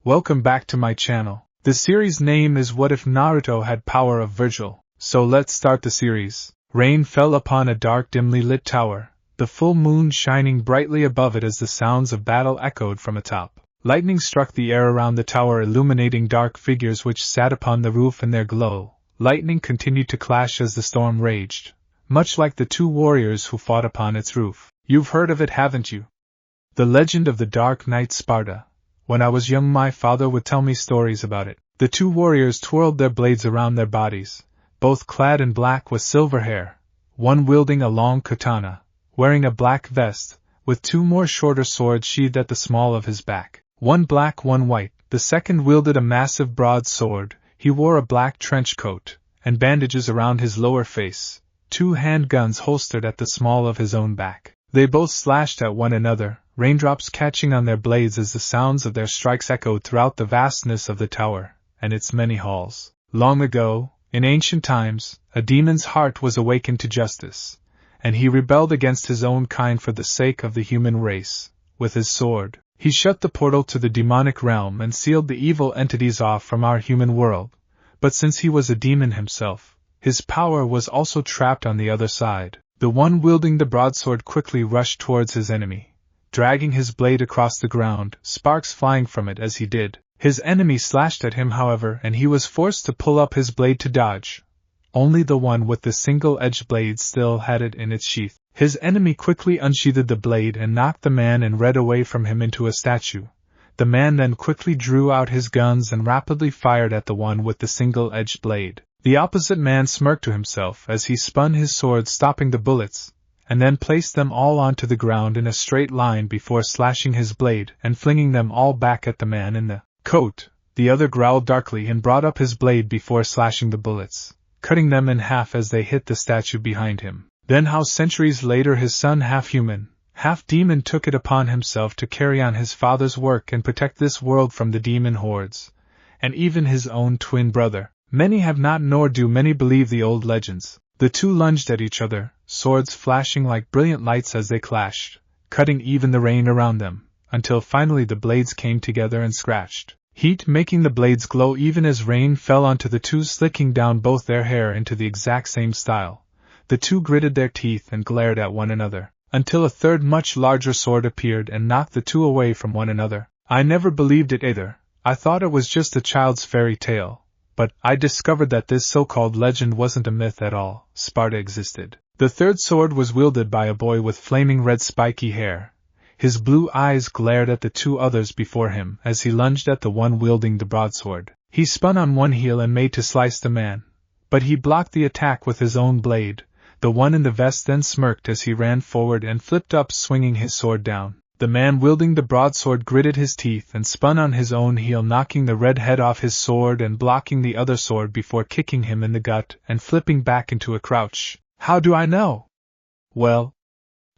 Welcome back to my channel. The series name is What If Naruto Had Power of Virgil? So let's start the series. Rain fell upon a dark, dimly lit tower, the full moon shining brightly above it as the sounds of battle echoed from atop. Lightning struck the air around the tower, illuminating dark figures which sat upon the roof in their glow. Lightning continued to clash as the storm raged, much like the two warriors who fought upon its roof. You've heard of it, haven't you? The legend of the Dark Knight Sparta. When I was young, my father would tell me stories about it. The two warriors twirled their blades around their bodies, both clad in black with silver hair, one wielding a long katana, wearing a black vest, with two more shorter swords sheathed at the small of his back. One black, one white. The second wielded a massive broadsword. He wore a black trench coat, and bandages around his lower face, two handguns holstered at the small of his own back. They both slashed at one another, raindrops catching on their blades as the sounds of their strikes echoed throughout the vastness of the tower and its many halls. Long ago, in ancient times, a demon's heart was awakened to justice, and he rebelled against his own kind for the sake of the human race. With his sword, he shut the portal to the demonic realm and sealed the evil entities off from our human world. But since he was a demon himself, his power was also trapped on the other side. The one wielding the broadsword quickly rushed towards his enemy, dragging his blade across the ground, sparks flying from it as he did. His enemy slashed at him, however, and he was forced to pull up his blade to dodge. Only the one with the single-edged blade still had it in its sheath. His enemy quickly unsheathed the blade and knocked the man and red away from him into a statue. The man then quickly drew out his guns and rapidly fired at the one with the single-edged blade. The opposite man smirked to himself as he spun his sword, stopping the bullets, and then placed them all onto the ground in a straight line before slashing his blade and flinging them all back at the man in the coat. The other growled darkly and brought up his blade before slashing the bullets, cutting them in half as they hit the statue behind him. Then how centuries later his son, half human, half demon, took it upon himself to carry on his father's work and protect this world from the demon hordes, and even his own twin brother. Many have not, nor do many believe the old legends. The two lunged at each other, swords flashing like brilliant lights as they clashed, cutting even the rain around them, until finally the blades came together and scratched, heat making the blades glow even as rain fell onto the two, slicking down both their hair into the exact same style. The two gritted their teeth and glared at one another, until a third much larger sword appeared and knocked the two away from one another. I never believed it either. I thought it was just a child's fairy tale. But I discovered that this so-called legend wasn't a myth at all. Sparta existed. The third sword was wielded by a boy with flaming red spiky hair. His blue eyes glared at the two others before him as he lunged at the one wielding the broadsword. He spun on one heel and made to slice the man, but he blocked the attack with his own blade. The one in the vest then smirked as he ran forward and flipped up, swinging his sword down. The man wielding the broadsword gritted his teeth and spun on his own heel, knocking the red head off his sword and blocking the other sword before kicking him in the gut and flipping back into a crouch. How do I know? Well,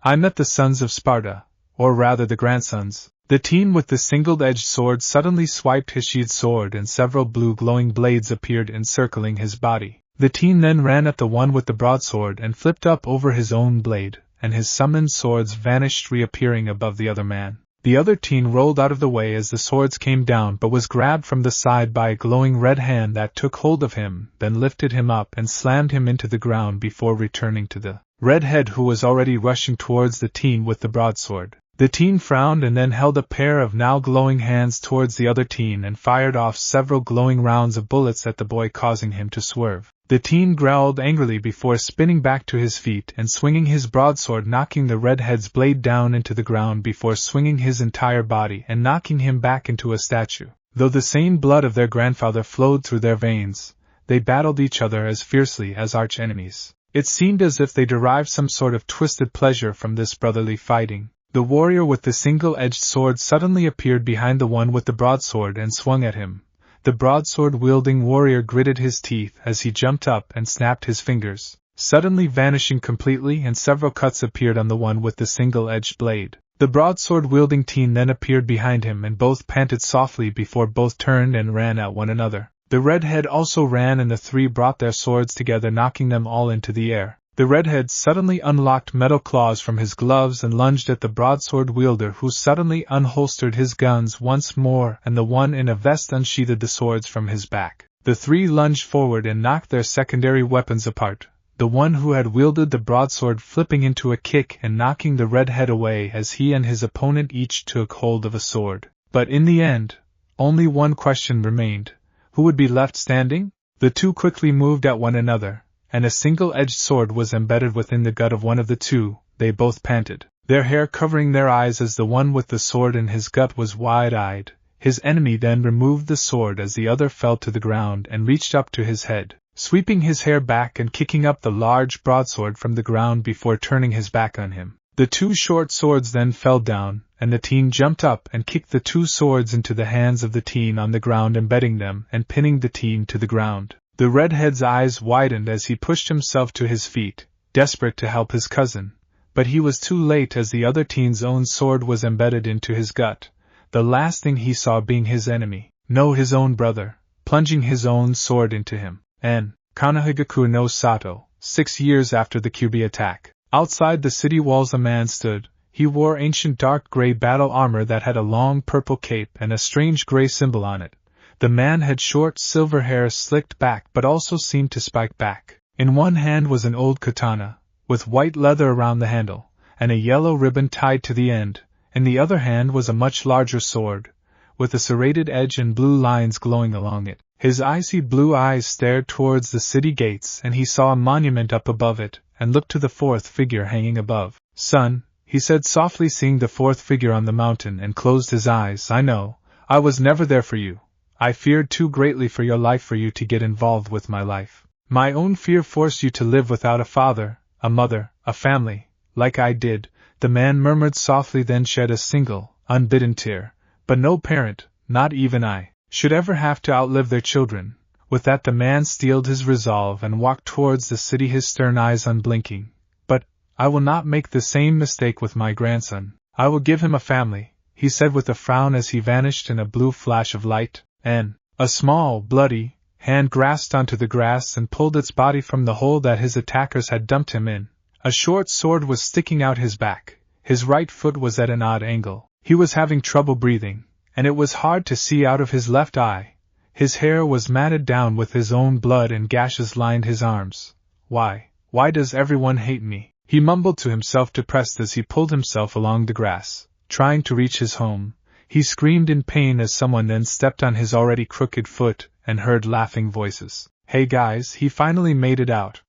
I met the sons of Sparta, or rather the grandsons. The teen with the single-edged sword suddenly swiped his sheathed sword and several blue glowing blades appeared encircling his body. The teen then ran at the one with the broadsword and flipped up over his own blade, and his summoned swords vanished, reappearing above the other man. The other teen rolled out of the way as the swords came down, but was grabbed from the side by a glowing red hand that took hold of him, then lifted him up and slammed him into the ground before returning to the redhead, who was already rushing towards the teen with the broadsword. The teen frowned and then held a pair of now glowing hands towards the other teen and fired off several glowing rounds of bullets at the boy, causing him to swerve. The teen growled angrily before spinning back to his feet and swinging his broadsword, knocking the redhead's blade down into the ground before swinging his entire body and knocking him back into a statue. Though the same blood of their grandfather flowed through their veins, they battled each other as fiercely as arch-enemies. It seemed as if they derived some sort of twisted pleasure from this brotherly fighting. The warrior with the single-edged sword suddenly appeared behind the one with the broadsword and swung at him. The broadsword-wielding warrior gritted his teeth as he jumped up and snapped his fingers, suddenly vanishing completely, and several cuts appeared on the one with the single-edged blade. The broadsword-wielding teen then appeared behind him and both panted softly before both turned and ran at one another. The redhead also ran and the three brought their swords together, knocking them all into the air. The redhead suddenly unlocked metal claws from his gloves and lunged at the broadsword wielder, who suddenly unholstered his guns once more, and the one in a vest unsheathed the swords from his back. The three lunged forward and knocked their secondary weapons apart, the one who had wielded the broadsword flipping into a kick and knocking the redhead away as he and his opponent each took hold of a sword. But in the end, only one question remained: who would be left standing? The two quickly moved at one another, and a single-edged sword was embedded within the gut of one of the two. They both panted, their hair covering their eyes as the one with the sword in his gut was wide-eyed. His enemy then removed the sword as the other fell to the ground and reached up to his head, sweeping his hair back and kicking up the large broadsword from the ground before turning his back on him. The two short swords then fell down, and the teen jumped up and kicked the two swords into the hands of the teen on the ground, embedding them and pinning the teen to the ground. The redhead's eyes widened as he pushed himself to his feet, desperate to help his cousin, but he was too late as the other teen's own sword was embedded into his gut, the last thing he saw being his enemy, no, his own brother, plunging his own sword into him. And Kanahigaku no Sato, 6 years after the Kyubi attack. Outside the city walls a man stood. He wore ancient dark gray battle armor that had a long purple cape and a strange gray symbol on it. The man had short silver hair slicked back but also seemed to spike back. In one hand was an old katana, with white leather around the handle, and a yellow ribbon tied to the end. In the other hand was a much larger sword, with a serrated edge and blue lines glowing along it. His icy blue eyes stared towards the city gates, and he saw a monument up above it, and looked to the fourth figure hanging above. "Son," he said softly, seeing the fourth figure on the mountain, and closed his eyes. "I know, I was never there for you. I feared too greatly for your life for you to get involved with my life. My own fear forced you to live without a father, a mother, a family, like I did," the man murmured softly, then shed a single, unbidden tear. "But no parent, not even I, should ever have to outlive their children." With that the man steeled his resolve and walked towards the city, his stern eyes unblinking. "But I will not make the same mistake with my grandson. I will give him a family," he said with a frown as he vanished in a blue flash of light, and a small, bloody hand grasped onto the grass and pulled its body from the hole that his attackers had dumped him in. A short sword was sticking out his back. His right foot was at an odd angle. He was having trouble breathing, and it was hard to see out of his left eye. His hair was matted down with his own blood and gashes lined his arms. Why does everyone hate me?" he mumbled to himself, depressed as he pulled himself along the grass, trying to reach his home. He screamed in pain as someone then stepped on his already crooked foot and heard laughing voices. "Hey guys," he finally made it out.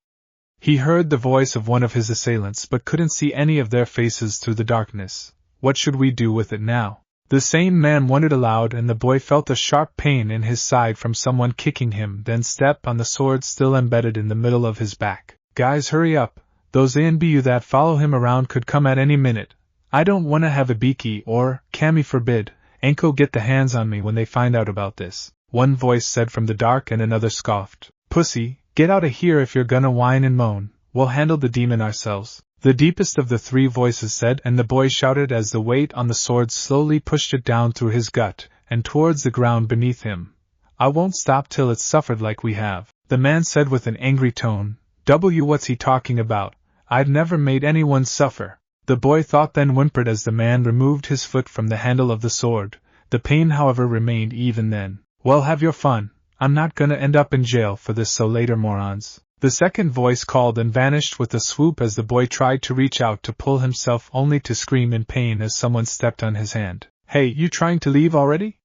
He heard the voice of one of his assailants but couldn't see any of their faces through the darkness. "What should we do with it now?" The same man wondered aloud, and the boy felt a sharp pain in his side from someone kicking him, then stepped on the sword still embedded in the middle of his back. "Guys, hurry up. Those ANBU that follow him around could come at any minute. I don't want to have a Biki or, Kami forbid, Anko get the hands on me when they find out about this," one voice said from the dark, and another scoffed. "Pussy, get out of here if you're gonna whine and moan. We'll handle the demon ourselves," the deepest of the three voices said, and the boy shouted as the weight on the sword slowly pushed it down through his gut and towards the ground beneath him. "I won't stop till it's suffered like we have," the man said with an angry tone. What's he talking about? I've never made anyone suffer," the boy thought, then whimpered as the man removed his foot from the handle of the sword. The pain, however, remained even then. "Well, have your fun. I'm not gonna end up in jail for this, so later, morons," the second voice called, and vanished with a swoop as the boy tried to reach out to pull himself, only to scream in pain as someone stepped on his hand. "Hey, you trying to leave already?"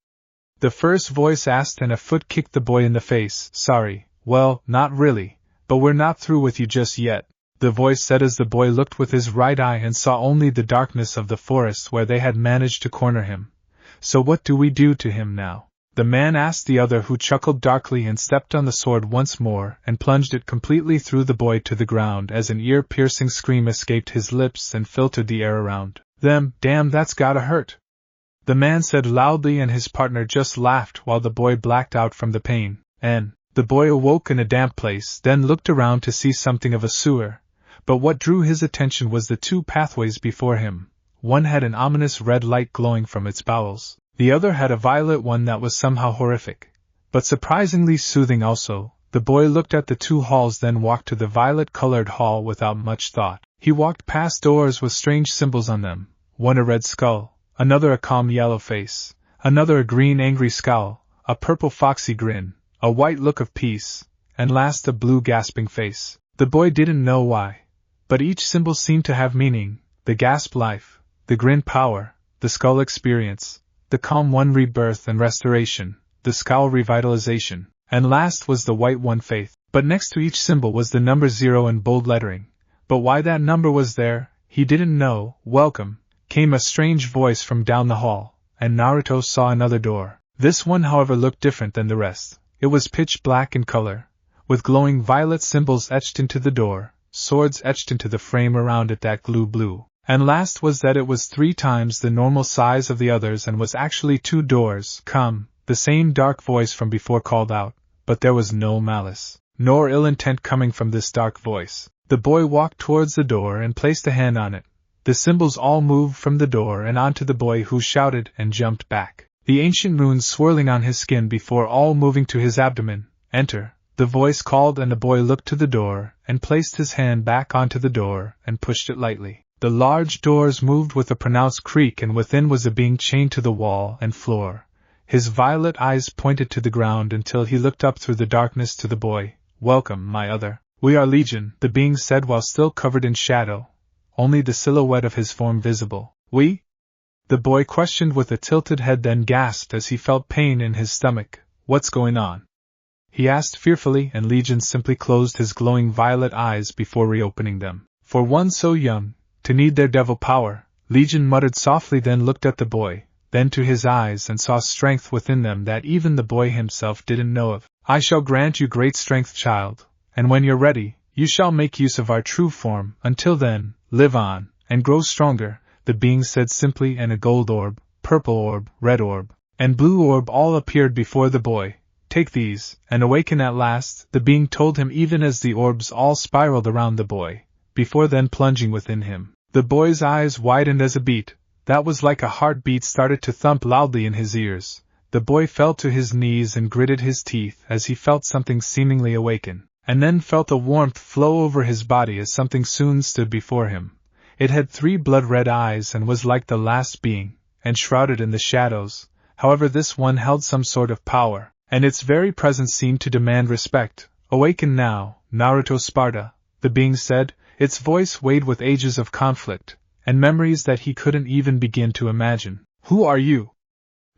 the first voice asked, and a foot kicked the boy in the face. "Sorry, well, not really, but we're not through with you just yet," the voice said as the boy looked with his right eye and saw only the darkness of the forest where they had managed to corner him. "So what do we do to him now?" the man asked the other, who chuckled darkly and stepped on the sword once more and plunged it completely through the boy to the ground as an ear-piercing scream escaped his lips and filtered the air around them. "Damn, that's gotta hurt," the man said loudly, and his partner just laughed while the boy blacked out from the pain. And the boy awoke in a damp place, then looked around to see something of a sewer. But what drew his attention was the two pathways before him. One had an ominous red light glowing from its bowels. The other had a violet one that was somehow horrific, but surprisingly soothing also. The boy looked at the two halls, then walked to the violet-colored hall without much thought. He walked past doors with strange symbols on them, one a red skull, another a calm yellow face, another a green angry scowl, a purple foxy grin, a white look of peace, and last a blue gasping face. The boy didn't know why, but each symbol seemed to have meaning: the gasp life, the grin power, the skull experience, the calm one rebirth and restoration, the scowl revitalization, and last was the white one faith. But next to each symbol was the number 0 in bold lettering. But why that number was there, he didn't know. Welcome, came a strange voice from down the hall, and Naruto saw another door. This one, however, looked different than the rest. It was pitch black in color, with glowing violet symbols etched into the door, swords etched into the frame around it that glue blue. And last was that it was 3 times the normal size of the others and was actually 2 doors. Come, the same dark voice from before called out, but there was no malice, nor ill intent coming from this dark voice. The boy walked towards the door and placed a hand on it. The symbols all moved from the door and onto the boy, who shouted and jumped back, the ancient runes swirling on his skin before all moving to his abdomen. Enter, the voice called, and the boy looked to the door and placed his hand back onto the door and pushed it lightly. The large doors moved with a pronounced creak, and within was a being chained to the wall and floor. His violet eyes pointed to the ground until he looked up through the darkness to the boy. Welcome, my other. We are Legion, the being said while still covered in shadow, only the silhouette of his form visible. We? The boy questioned with a tilted head, then gasped as he felt pain in his stomach. What's going on? He asked fearfully, and Legion simply closed his glowing violet eyes before reopening them. For one so young, to need their devil power, Legion muttered softly, then looked at the boy, then to his eyes, and saw strength within them that even the boy himself didn't know of. I shall grant you great strength, child, and when you're ready, you shall make use of our true form. Until then, live on, and grow stronger, the being said simply, and a gold orb, purple orb, red orb, and blue orb all appeared before the boy. Take these, and awaken at last, the being told him, even as the orbs all spiraled around the boy, before then plunging within him. The boy's eyes widened as a beat, that was like a heartbeat, started to thump loudly in his ears. The boy fell to his knees and gritted his teeth as he felt something seemingly awaken, and then felt a warmth flow over his body as something soon stood before him. It had 3 blood-red eyes and was like the last being, and shrouded in the shadows. However, this one held some sort of power, and its very presence seemed to demand respect. Awaken now, Naruto Sparta, the being said, its voice weighed with ages of conflict, and memories that he couldn't even begin to imagine. Who are you?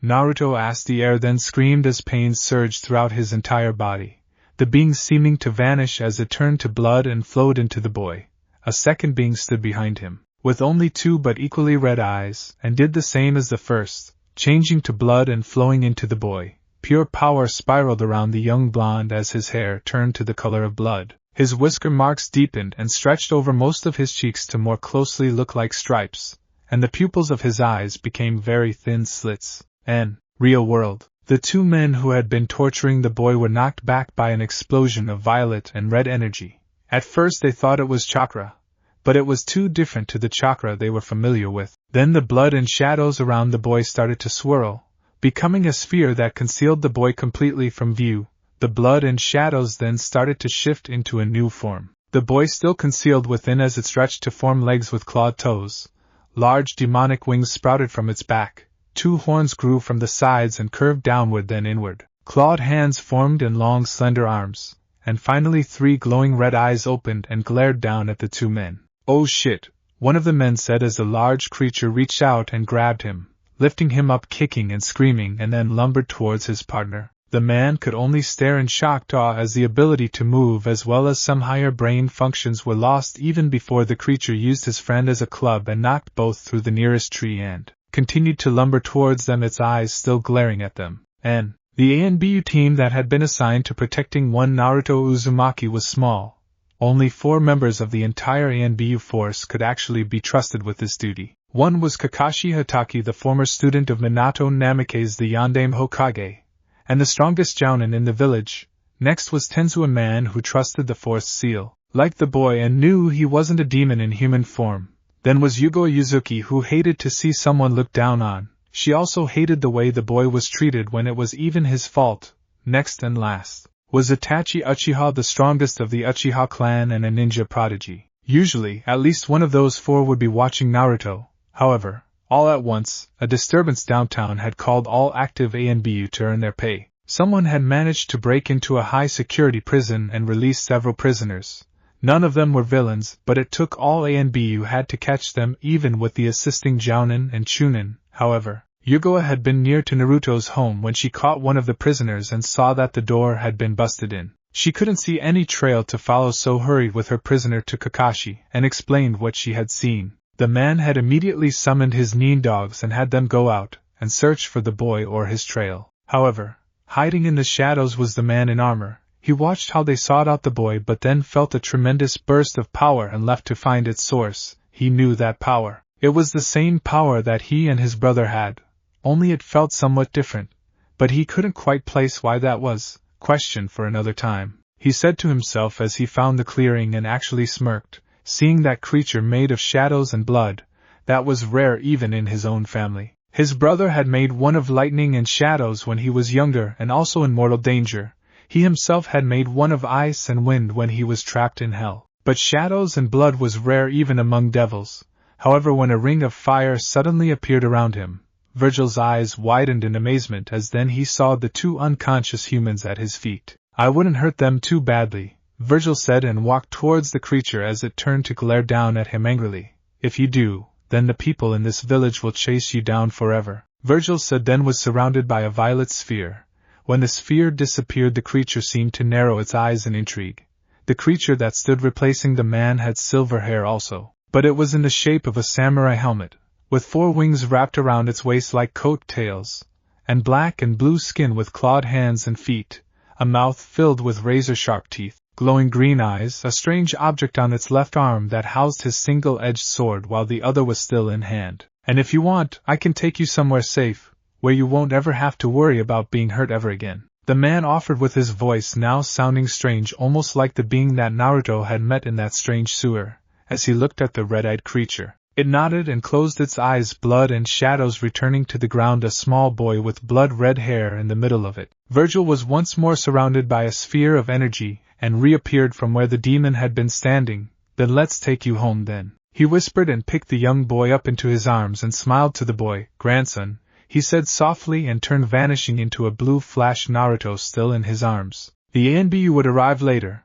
Naruto asked. The air then screamed as pain surged throughout his entire body, the being seeming to vanish as it turned to blood and flowed into the boy. A second being stood behind him, with only 2 but equally red eyes, and did the same as the first, changing to blood and flowing into the boy. Pure power spiraled around the young blonde as his hair turned to the color of blood. His whisker marks deepened and stretched over most of his cheeks to more closely look like stripes, and the pupils of his eyes became very thin slits. And, real world, the 2 men who had been torturing the boy were knocked back by an explosion of violet and red energy. At first they thought it was chakra, but it was too different to the chakra they were familiar with. Then the blood and shadows around the boy started to swirl, becoming a sphere that concealed the boy completely from view. The blood and shadows then started to shift into a new form. The boy still concealed within as it stretched to form legs with clawed toes. Large demonic wings sprouted from its back. 2 horns grew from the sides and curved downward then inward. Clawed hands formed in long slender arms, and finally 3 glowing red eyes opened and glared down at the 2 men. Oh shit, one of the men said as the large creature reached out and grabbed him, lifting him up kicking and screaming, and then lumbered towards his partner. The man could only stare in shocked awe as the ability to move as well as some higher brain functions were lost even before the creature used his friend as a club and knocked both through the nearest tree and continued to lumber towards them, its eyes still glaring at them. And the ANBU team that had been assigned to protecting one Naruto Uzumaki was small. Only 4 members of the entire ANBU force could actually be trusted with this duty. One was Kakashi Hatake, the former student of Minato Namikaze the Yondaime Hokage, and the strongest jounin in the village. Next was Tenzu, a man who trusted the Fourth Seal, like the boy, and knew he wasn't a demon in human form. Then was Yugo Yuzuki, who hated to see someone looked down on. She also hated the way the boy was treated when it was even his fault. Next and last was Itachi Uchiha, the strongest of the Uchiha clan and a ninja prodigy. Usually, at least one of those four would be watching Naruto. However, all at once, a disturbance downtown had called all active ANBU to earn their pay. Someone had managed to break into a high-security prison and release several prisoners. None of them were villains, but it took all ANBU had to catch them, even with the assisting Jounin and Chunin. However, Yugawa had been near to Naruto's home when she caught one of the prisoners and saw that the door had been busted in. She couldn't see any trail to follow, so hurried with her prisoner to Kakashi and explained what she had seen. The man had immediately summoned his nin dogs and had them go out and search for the boy or his trail. However, hiding in the shadows was the man in armor. He watched how they sought out the boy, but then felt a tremendous burst of power and left to find its source. He knew that power. It was the same power that he and his brother had, only it felt somewhat different, but he couldn't quite place why that was. Question for another time, he said to himself as he found the clearing and actually smirked, seeing that creature made of shadows and blood. That was rare even in his own family. His brother had made one of lightning and shadows when he was younger and also in mortal danger. He himself had made one of ice and wind when he was trapped in hell. But shadows and blood was rare even among devils. However, when a ring of fire suddenly appeared around him, Virgil's eyes widened in amazement as then he saw the two unconscious humans at his feet. I wouldn't hurt them too badly, Virgil said, and walked towards the creature as it turned to glare down at him angrily. If you do, then the people in this village will chase you down forever. Virgil said, then was surrounded by a violet sphere. When the sphere disappeared, the creature seemed to narrow its eyes in intrigue. The creature that stood replacing the man had silver hair also, but it was in the shape of a samurai helmet, with 4 wings wrapped around its waist like coat tails, and black and blue skin with clawed hands and feet, a mouth filled with razor-sharp teeth, glowing green eyes, a strange object on its left arm that housed his single-edged sword while the other was still in hand. And if you want, I can take you somewhere safe, where you won't ever have to worry about being hurt ever again. The man offered, with his voice now sounding strange, almost like the being that Naruto had met in that strange sewer, as he looked at the red-eyed creature. It nodded and closed its eyes, blood and shadows returning to the ground, a small boy with blood-red hair in the middle of it. Virgil was once more surrounded by a sphere of energy, and reappeared from where the demon had been standing. Then let's take you home then, he whispered, and picked the young boy up into his arms and smiled to the boy. Grandson, he said softly, and turned, vanishing into a blue flash, Naruto still in his arms. The ANBU would arrive later,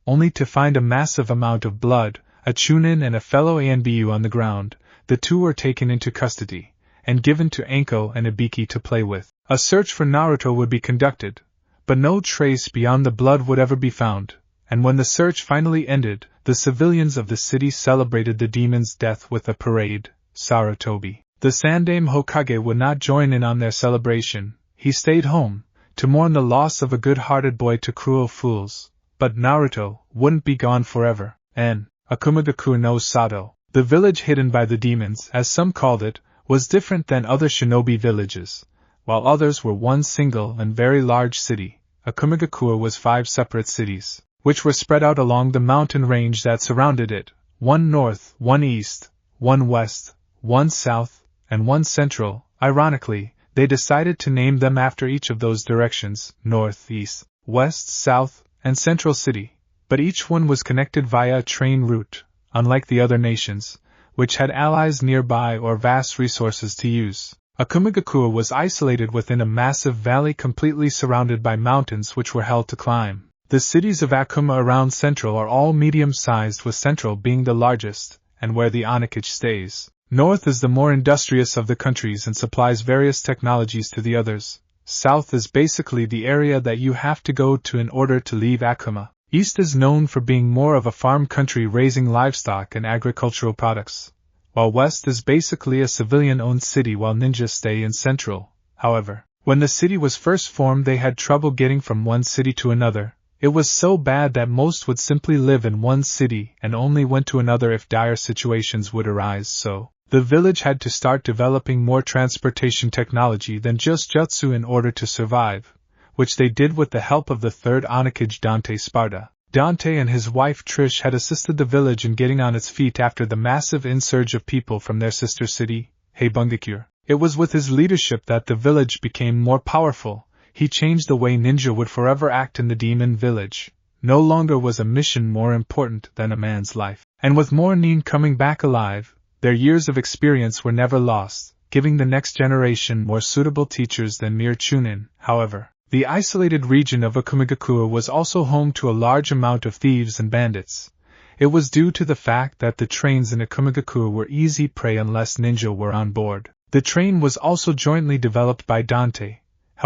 only to find a massive amount of blood, a Chunin and a fellow ANBU on the ground. The two were taken into custody, and given to Anko and Ibiki to play with. A search for Naruto would be conducted, but no trace beyond the blood would ever be found, and when the search finally ended, the civilians of the city celebrated the demon's death with a parade. Sarutobi, the Sandaime Hokage, would not join in on their celebration. He stayed home, to mourn the loss of a good-hearted boy to cruel fools. But Naruto wouldn't be gone forever. And Akumagaku no Sato, the village hidden by the demons, as some called it, was different than other shinobi villages. While others were one single and very large city, Akumagaku was 5 separate cities, which were spread out along the mountain range that surrounded it, 1 north, 1 east, 1 west, 1 south, and 1 central. Ironically, they decided to name them after each of those directions: north, east, west, south, and central city. But each one was connected via a train route, unlike the other nations, which had allies nearby or vast resources to use. Akumagaku was isolated within a massive valley completely surrounded by mountains which were hell to climb. The cities of Akuma around Central are all medium-sized, with Central being the largest, and where the Onigashima stays. North is the more industrious of the countries and supplies various technologies to the others. South is basically the area that you have to go to in order to leave Akuma. East is known for being more of a farm country, raising livestock and agricultural products, while West is basically a civilian-owned city while ninjas stay in Central. However, when the city was first formed, they had trouble getting from one city to another. It was so bad that most would simply live in one city and only went to another if dire situations would arise, so the village had to start developing more transportation technology than just jutsu in order to survive, which they did with the help of the third Onigashima, Dante Sparta. Dante and his wife Trish had assisted the village in getting on its feet after the massive insurge of people from their sister city, Heibungakure. It was with his leadership that the village became more powerful. he changed the way ninja would forever act in the demon village. No longer was a mission more important than a man's life. And with more nin coming back alive, their years of experience were never lost, giving the next generation more suitable teachers than mere chunin. However, the isolated region of Akumigakure was also home to a large amount of thieves and bandits. It was due to the fact that the trains in Akumigakure were easy prey unless ninja were on board. The train was also jointly developed by Dante.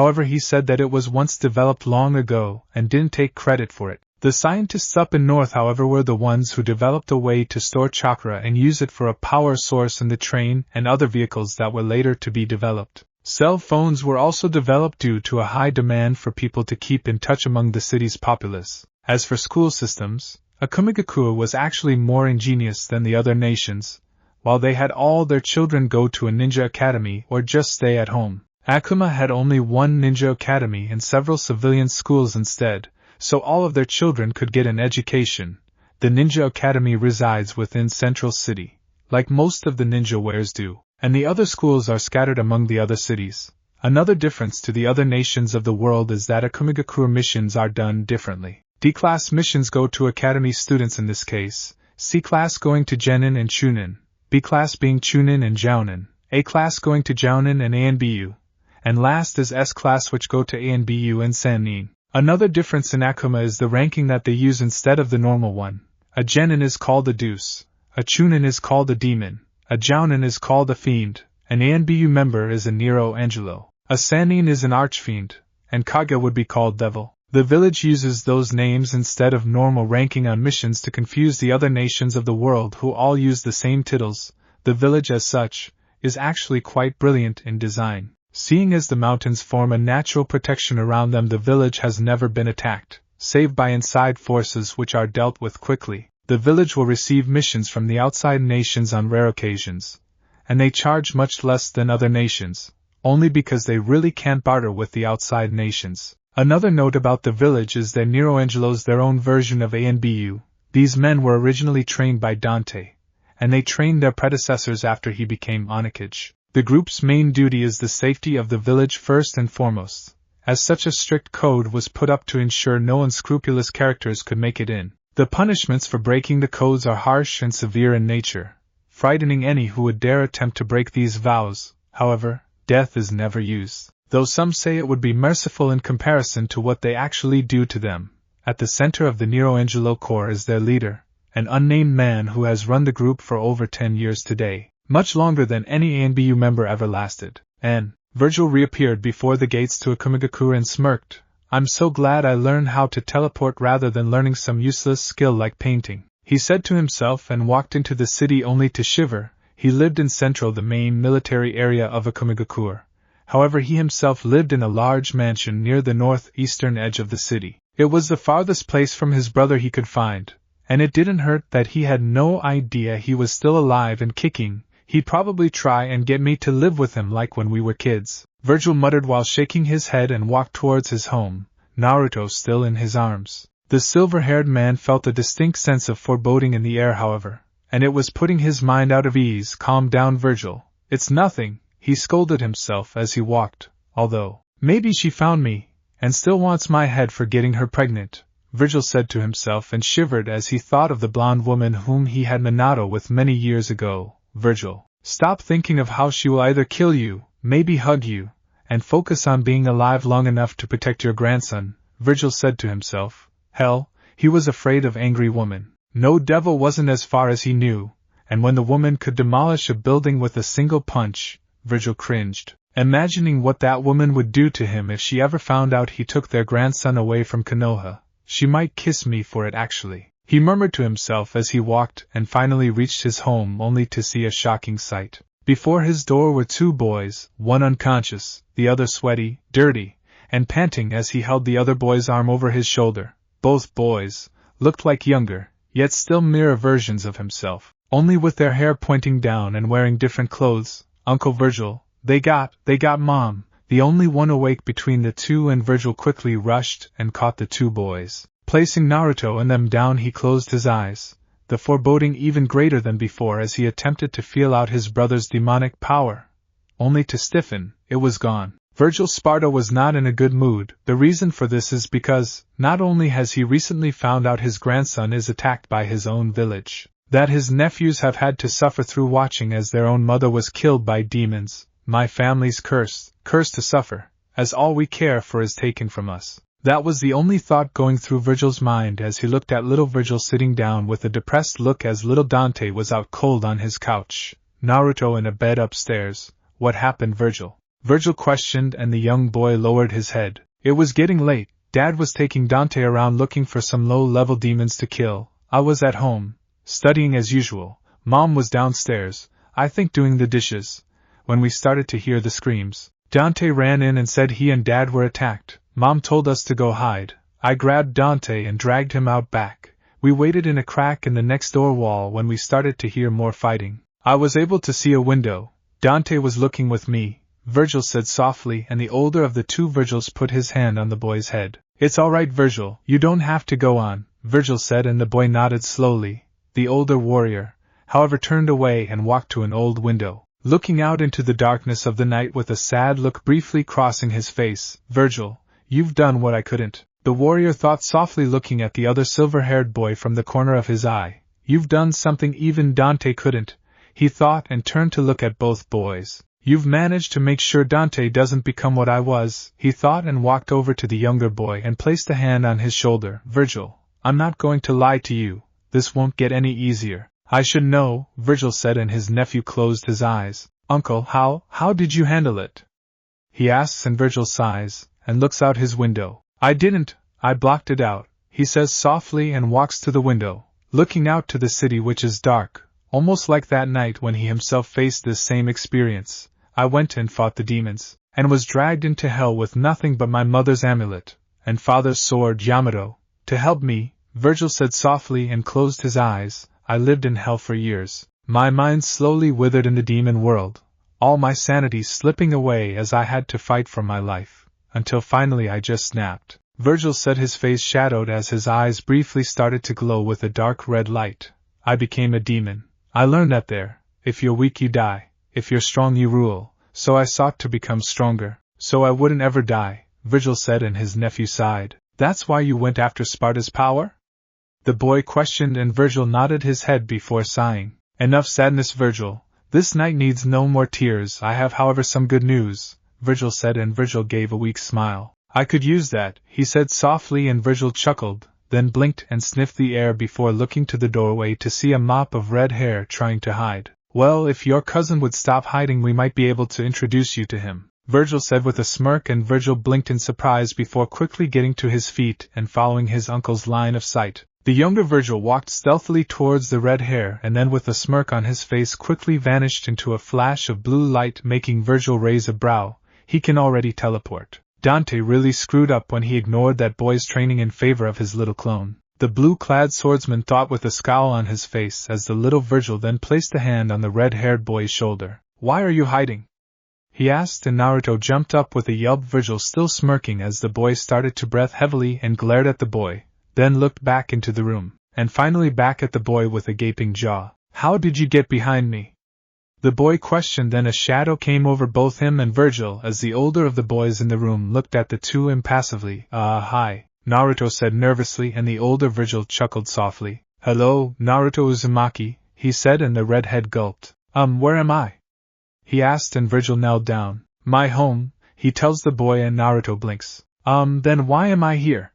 However, he said that it was once developed long ago and didn't take credit for it. The scientists up in North, however, were the ones who developed a way to store chakra and use it for a power source in the train and other vehicles that were later to be developed. Cell phones were also developed due to a high demand for people to keep in touch among the city's populace. As for school systems, Akumigakure was actually more ingenious than the other nations. While they had all their children go to a ninja academy or just stay at home, Akuma had only one ninja academy and several civilian schools instead, so all of their children could get an education. The ninja academy resides within Central City, like most of the ninja wares do, and the other schools are scattered among the other cities. Another difference to the other nations of the world is that Akumigakure missions are done differently. D-class missions go to academy students in this case, C-class going to Genin and Chunin, B-class being Chunin and Jounin, A-class going to Jounin and ANBU, and last is S-class which go to ANBU and Sannin. Another difference in Akuma is the ranking that they use instead of the normal one. A Genin is called a Deuce, a Chunin is called a Demon, a Jounin is called a Fiend, an ANBU member is a Nero Angelo, a Sannin is an Archfiend, and Kaga would be called Devil. The village uses those names instead of normal ranking on missions to confuse the other nations of the world who all use the same titles. The village as such is actually quite brilliant in design. Seeing as the mountains form a natural protection around them, the village has never been attacked, save by inside forces which are dealt with quickly. The village will receive missions from the outside nations on rare occasions, and they charge much less than other nations, only because they really can't barter with the outside nations. Another note about the village is that Nero Angelo's their own version of ANBU. These men were originally trained by Dante, and they trained their predecessors after he became Onakage. The group's main duty is the safety of the village first and foremost, as such a strict code was put up to ensure no unscrupulous characters could make it in. The punishments for breaking the codes are harsh and severe in nature, frightening any who would dare attempt to break these vows. However, death is never used, though some say it would be merciful in comparison to what they actually do to them. At the center of the Nero Angelo Corps is their leader, an unnamed man who has run the group for over 10 years today, much longer than any ANBU member ever lasted. And Virgil reappeared before the gates to Akumigakure and smirked. "I'm so glad I learned how to teleport rather than learning some useless skill like painting," he said to himself, and walked into the city only to shiver. He lived in Central, the main military area of Akumigakure. However, he himself lived in a large mansion near the northeastern edge of the city. It was the farthest place from his brother he could find, and it didn't hurt that he had no idea he was still alive and kicking. "He'd probably try and get me to live with him like when we were kids," Virgil muttered while shaking his head and walked towards his home, Naruto still in his arms. The silver-haired man felt a distinct sense of foreboding in the air, however, and it was putting his mind out of ease. "Calm down, Virgil. It's nothing," he scolded himself as he walked, "although, maybe she found me, and still wants my head for getting her pregnant," Virgil said to himself, and shivered as he thought of the blonde woman whom he had Minato with many years ago. "Virgil, stop thinking of how she will either kill you, maybe hug you, and focus on being alive long enough to protect your grandson," Virgil said to himself. Hell, he was afraid of angry women. No devil wasn't as far as he knew, and when the woman could demolish a building with a single punch, Virgil cringed, imagining what that woman would do to him if she ever found out he took their grandson away from Konoha. "She might kiss me for it, actually," he murmured to himself as he walked and finally reached his home only to see a shocking sight. Before his door were two boys, one unconscious, the other sweaty, dirty, and panting as he held the other boy's arm over his shoulder. Both boys looked like younger, yet still mirror versions of himself, only with their hair pointing down and wearing different clothes. "Uncle Virgil, they got Mom," the only one awake between the two, and Virgil quickly rushed and caught the two boys. Placing Naruto and them down, he closed his eyes, the foreboding even greater than before as he attempted to feel out his brother's demonic power. Only to stiffen, it was gone. Virgil Sparta was not in a good mood. The reason for this is because, not only has he recently found out his grandson is attacked by his own village, that his nephews have had to suffer through watching as their own mother was killed by demons. My family's cursed to suffer, as all we care for is taken from us. That was the only thought going through Virgil's mind as he looked at little Virgil sitting down with a depressed look as little Dante was out cold on his couch, Naruto in a bed upstairs. What happened, Virgil? Virgil questioned, and the young boy lowered his head. It was getting late. Dad was taking Dante around looking for some low-level demons to kill. I was at home, studying as usual. Mom was downstairs, I think doing the dishes, when we started to hear the screams. Dante ran in and said he and Dad were attacked. Mom told us to go hide. I grabbed Dante and dragged him out back. We waited in a crack in the next door wall when we started to hear more fighting. I was able to see a window. Dante was looking with me, Virgil said softly, and the older of the two Virgils put his hand on the boy's head. It's all right, Virgil, you don't have to go on, Virgil said, and the boy nodded slowly. The older warrior, however, turned away and walked to an old window, looking out into the darkness of the night with a sad look briefly crossing his face. Virgil, you've done what I couldn't, the warrior thought softly, looking at the other silver-haired boy from the corner of his eye. You've done something even Dante couldn't, he thought, and turned to look at both boys. You've managed to make sure Dante doesn't become what I was, he thought, and walked over to the younger boy and placed a hand on his shoulder. Virgil, I'm not going to lie to you, this won't get any easier. I should know, Virgil said, and his nephew closed his eyes. Uncle, how did you handle it? He asks, and Virgil sighs, and looks out his window. I didn't, I blocked it out, he says softly, and walks to the window, looking out to the city, which is dark, almost like that night when he himself faced this same experience. I went and fought the demons, and was dragged into hell with nothing but my mother's amulet, and father's sword Yamato, to help me, Virgil said softly, and closed his eyes. I lived in hell for years. My mind slowly withered in the demon world, all my sanity slipping away as I had to fight for my life, until finally I just snapped. Virgil said, his face shadowed as his eyes briefly started to glow with a dark red light. I became a demon. I learned that if you're weak you die. If you're strong you rule, so I sought to become stronger, so I wouldn't ever die, Virgil said, and his nephew sighed. That's why you went after Sparta's power? The boy questioned, and Virgil nodded his head before sighing. Enough sadness, Virgil. This night needs no more tears. I have, however, some good news, Virgil said, and Virgil gave a weak smile. I could use that, he said softly, and Virgil chuckled, then blinked and sniffed the air before looking to the doorway to see a mop of red hair trying to hide. Well, if your cousin would stop hiding, we might be able to introduce you to him, Virgil said with a smirk, and Virgil blinked in surprise before quickly getting to his feet and following his uncle's line of sight. The younger Virgil walked stealthily towards the red hair, and then with a smirk on his face quickly vanished into a flash of blue light, making Virgil raise a brow. He can already teleport. Dante really screwed up when he ignored that boy's training in favor of his little clone, the blue-clad swordsman thought with a scowl on his face as the little Virgil then placed a hand on the red-haired boy's shoulder. Why are you hiding? He asked, and Naruto jumped up with a yelp, Virgil still smirking as the boy started to breath heavily and glared at the boy, then looked back into the room, and finally back at the boy with a gaping jaw. How did you get behind me? The boy questioned, then a shadow came over both him and Virgil as the older of the boys in the room looked at the two impassively. Hi, Naruto said nervously, and the older Virgil chuckled softly. Hello, Naruto Uzumaki, he said, and the redhead gulped. Where am I? He asked, and Virgil knelt down. My home, he tells the boy, and Naruto blinks. Then why am I here?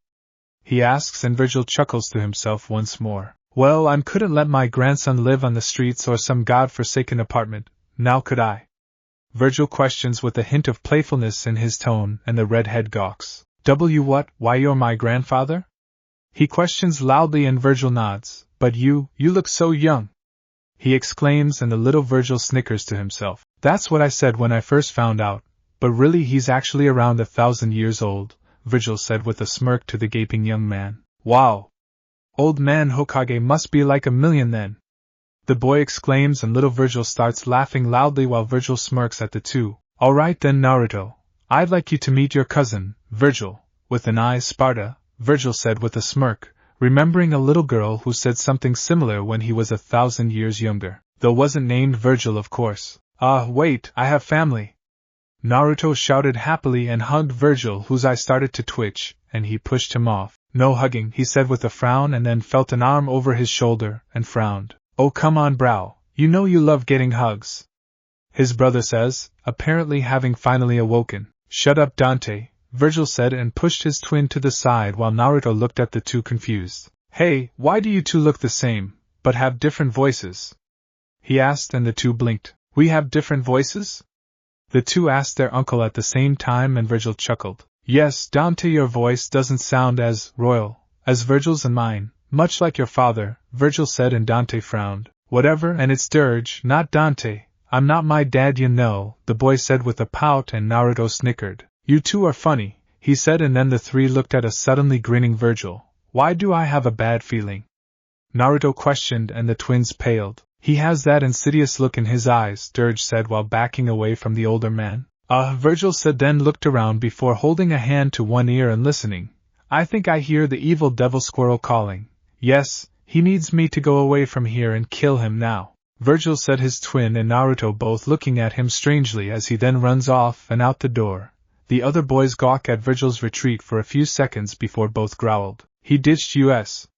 He asks, and Virgil chuckles to himself once more. Well, I couldn't let my grandson live on the streets or some god-forsaken apartment, now could I? Virgil questions with a hint of playfulness in his tone, and the redhead gawks. What, why you're my grandfather? He questions loudly, and Virgil nods. But you look so young, he exclaims, and the little Virgil snickers to himself. That's what I said when I first found out, but really he's actually around 1,000 years old, Virgil said with a smirk to the gaping young man. Wow! Old man Hokage must be like 1,000,000 then, the boy exclaims, and little Virgil starts laughing loudly while Virgil smirks at the two. Alright then, Naruto, I'd like you to meet your cousin, Virgil, with an eye, Sparta, Virgil said with a smirk, remembering a little girl who said something similar when he was 1,000 years younger, though wasn't named Virgil, of course. Wait, I have family. Naruto shouted happily and hugged Virgil, whose eye started to twitch, and he pushed him off. "No hugging," he said with a frown, and then felt an arm over his shoulder, and frowned. "Oh come on, bro, you know you love getting hugs," his brother says, apparently having finally awoken. "Shut up, Dante," Virgil said, and pushed his twin to the side while Naruto looked at the two confused. "Hey, why do you two look the same, but have different voices?" he asked, and the two blinked. "We have different voices?" the two asked their uncle at the same time, and Virgil chuckled. "Yes, Dante, your voice doesn't sound as royal as Virgil's and mine, much like your father," Virgil said, and Dante frowned. "Whatever, and it's Dirge, not Dante. I'm not my dad, you know," the boy said with a pout, and Naruto snickered. "You two are funny," he said, and then the three looked at a suddenly grinning Virgil. "Why do I have a bad feeling?" Naruto questioned, and the twins paled. "He has that insidious look in his eyes," Dirge said while backing away from the older man. Virgil said, then looked around before holding a hand to one ear and listening. "I think I hear the evil devil squirrel calling. Yes, he needs me to go away from here and kill him now," Virgil said, his twin and Naruto both looking at him strangely as he then runs off and out the door. The other boys gawk at Virgil's retreat for a few seconds before both growled. "He ditched us!"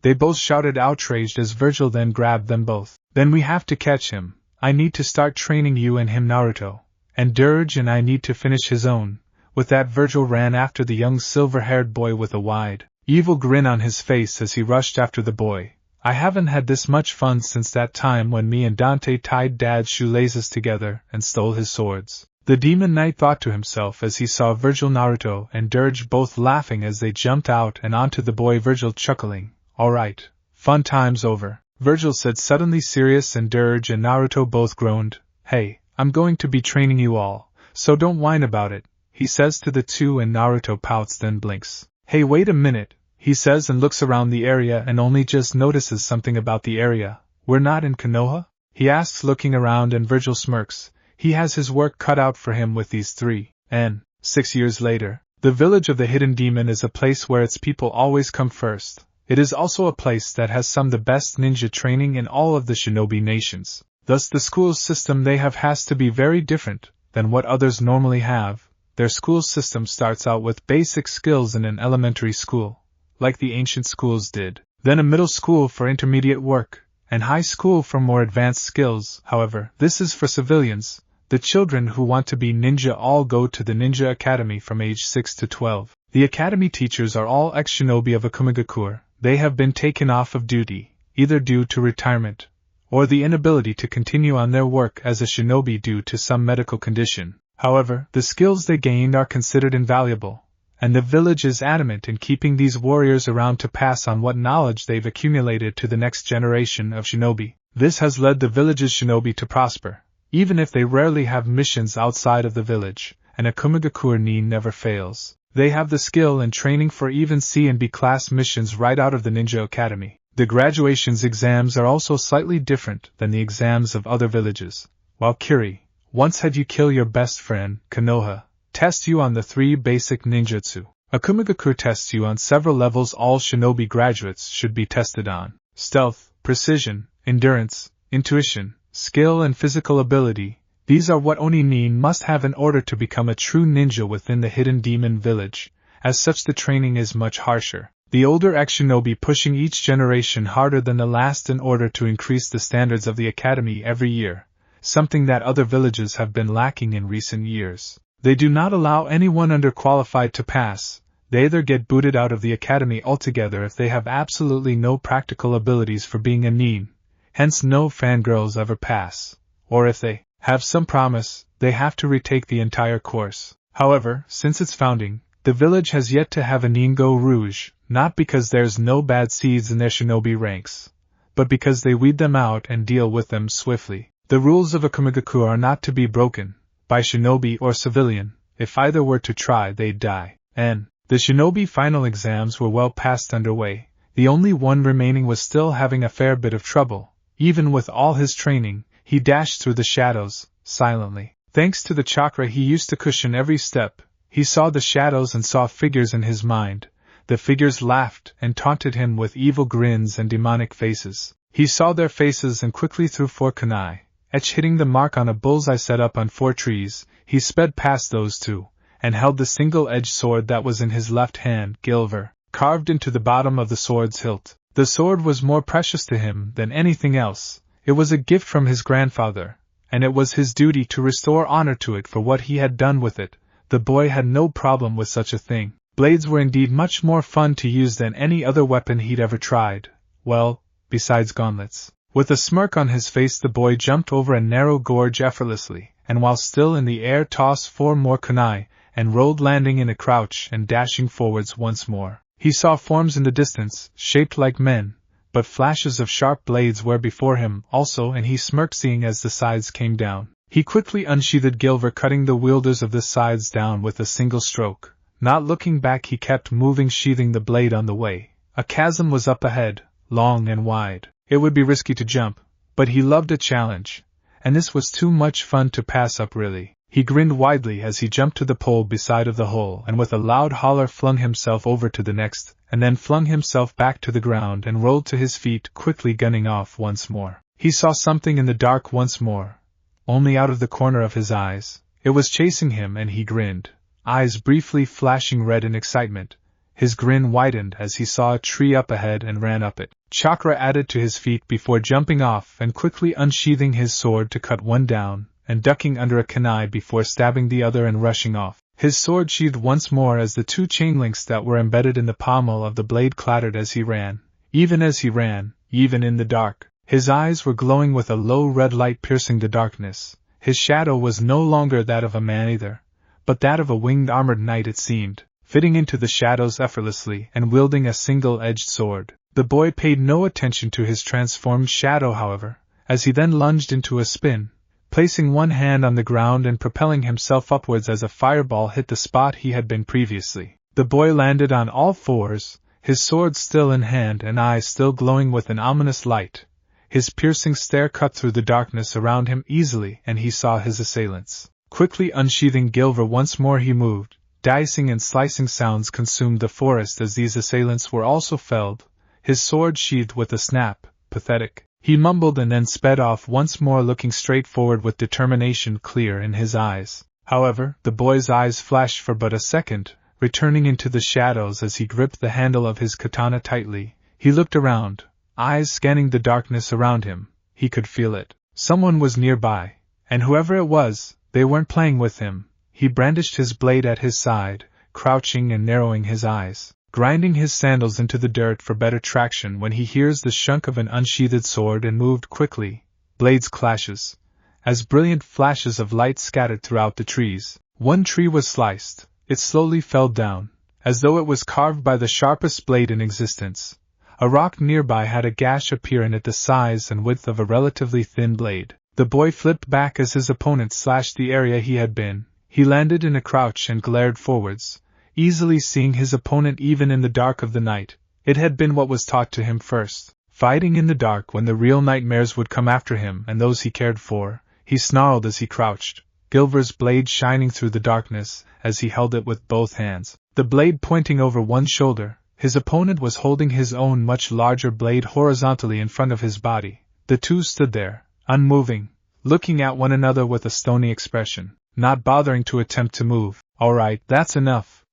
They both shouted outraged as Virgil then grabbed them both. "Then we have to catch him. I need to start training you and him, Naruto. And Dirge and I need to finish his own." With that, Virgil ran after the young silver-haired boy with a wide, evil grin on his face as he rushed after the boy. "I haven't had this much fun since that time when me and Dante tied Dad's shoelaces together and stole his swords," the Demon Knight thought to himself as he saw Virgil, Naruto, and Dirge both laughing as they jumped out and onto the boy, Virgil chuckling. "All right, fun time's over," Virgil said suddenly serious, and Dirge and Naruto both groaned. "Hey, I'm going to be training you all, so don't whine about it," he says to the two, and Naruto pouts then blinks. "Hey, wait a minute," he says, and looks around the area and only just notices something about the area. "We're not in Konoha?" he asks, looking around, and Virgil smirks. He has his work cut out for him with these three. And 6 years later, the village of the hidden demon is a place where its people always come first. It is also a place that has some of the best ninja training in all of the shinobi nations. Thus the school system they have has to be very different than what others normally have. Their school system starts out with basic skills in an elementary school, like the ancient schools did, then a middle school for intermediate work, and high school for more advanced skills. However, this is for civilians. The children who want to be ninja all go to the Ninja Academy from age 6 to 12. The academy teachers are all ex-shinobi of Akumigakure. They have been taken off of duty, either due to retirement, or the inability to continue on their work as a shinobi due to some medical condition. However, the skills they gained are considered invaluable, and the village is adamant in keeping these warriors around to pass on what knowledge they've accumulated to the next generation of shinobi. This has led the village's shinobi to prosper, even if they rarely have missions outside of the village, and Akumigakure Nin never fails. They have the skill and training for even C and B class missions right out of the Ninja Academy. The graduation's exams are also slightly different than the exams of other villages. While Kiri, once had you kill your best friend, Konoha, tests you on the 3 basic ninjutsu. Akumigakure tests you on several levels all shinobi graduates should be tested on: stealth, precision, endurance, intuition, skill, and physical ability. These are what Oni Nin must have in order to become a true ninja within the hidden demon village. As such, the training is much harsher. The older ex-shinobi pushing each generation harder than the last in order to increase the standards of the academy every year, something that other villages have been lacking in recent years. They do not allow anyone underqualified to pass. They either get booted out of the academy altogether if they have absolutely no practical abilities for being a nin, hence no fangirls ever pass, or if they have some promise, they have to retake the entire course. However, since its founding, the village has yet to have a nin go rouge, not because there's no bad seeds in their shinobi ranks, but because they weed them out and deal with them swiftly. The rules of Akumigakure are not to be broken, by shinobi or civilian. If either were to try, they'd die. And the shinobi final exams were well past underway. The only one remaining was still having a fair bit of trouble. Even with all his training, he dashed through the shadows, silently. Thanks to the chakra he used to cushion every step, he saw the shadows and saw figures in his mind. The figures laughed and taunted him with evil grins and demonic faces. He saw their faces and quickly threw 4 kunai, hitting the mark on a bullseye set up on 4 trees, he sped past those 2, and held the single-edged sword that was in his left hand, Gilver, carved into the bottom of the sword's hilt. The sword was more precious to him than anything else. It was a gift from his grandfather, and it was his duty to restore honor to it for what he had done with it. The boy had no problem with such a thing. Blades were indeed much more fun to use than any other weapon he'd ever tried. Well, besides gauntlets. With a smirk on his face, the boy jumped over a narrow gorge effortlessly, and while still in the air tossed 4 more kunai, and rolled, landing in a crouch and dashing forwards once more. He saw forms in the distance, shaped like men, but flashes of sharp blades were before him also, and he smirked seeing as the scythes came down. He quickly unsheathed Gilver, cutting the wielders of the scythes down with a single stroke. Not looking back, he kept moving, sheathing the blade on the way. A chasm was up ahead, long and wide. It would be risky to jump, but he loved a challenge, and this was too much fun to pass up really. He grinned widely as he jumped to the pole beside of the hole, and with a loud holler flung himself over to the next, and then flung himself back to the ground and rolled to his feet, quickly gunning off once more. He saw something in the dark once more, only out of the corner of his eyes. It was chasing him, and he grinned, eyes briefly flashing red in excitement. His grin widened as he saw a tree up ahead and ran up it. Chakra added to his feet before jumping off and quickly unsheathing his sword to cut one down, and ducking under a kunai before stabbing the other and rushing off. His sword sheathed once more as the 2 chain links that were embedded in the pommel of the blade clattered as he ran. Even as he ran, even in the dark, his eyes were glowing with a low red light piercing the darkness. His shadow was no longer that of a man either, but that of a winged armored knight it seemed, fitting into the shadows effortlessly and wielding a single-edged sword. The boy paid no attention to his transformed shadow, however, as he then lunged into a spin, placing one hand on the ground and propelling himself upwards as a fireball hit the spot he had been previously. The boy landed on all 4s, his sword still in hand and eyes still glowing with an ominous light. His piercing stare cut through the darkness around him easily, and he saw his assailants. Quickly unsheathing Gilver once more, he moved. Dicing and slicing sounds consumed the forest as these assailants were also felled, his sword sheathed with a snap. Pathetic, he mumbled, and then sped off once more, looking straight forward with determination clear in his eyes. However, the boy's eyes flashed for but a second, returning into the shadows as he gripped the handle of his katana tightly. He looked around, eyes scanning the darkness around him. He could feel it. Someone was nearby, and whoever it was, they weren't playing with him. He brandished his blade at his side, crouching and narrowing his eyes, grinding his sandals into the dirt for better traction when he hears the shunk of an unsheathed sword and moved quickly. Blades clashes, as brilliant flashes of light scattered throughout the trees. One tree was sliced. It slowly fell down, as though it was carved by the sharpest blade in existence. A rock nearby had a gash appear in it the size and width of a relatively thin blade. The boy flipped back as his opponent slashed the area he had been. He landed in a crouch and glared forwards, easily seeing his opponent even in the dark of the night. It had been what was taught to him first. Fighting in the dark when the real nightmares would come after him and those he cared for. He snarled as he crouched, Gilver's blade shining through the darkness as he held it with both hands, the blade pointing over one shoulder. His opponent was holding his own much larger blade horizontally in front of his body. The 2 stood there, unmoving, looking at one another with a stony expression, not bothering to attempt to move. "All right, that's enough,"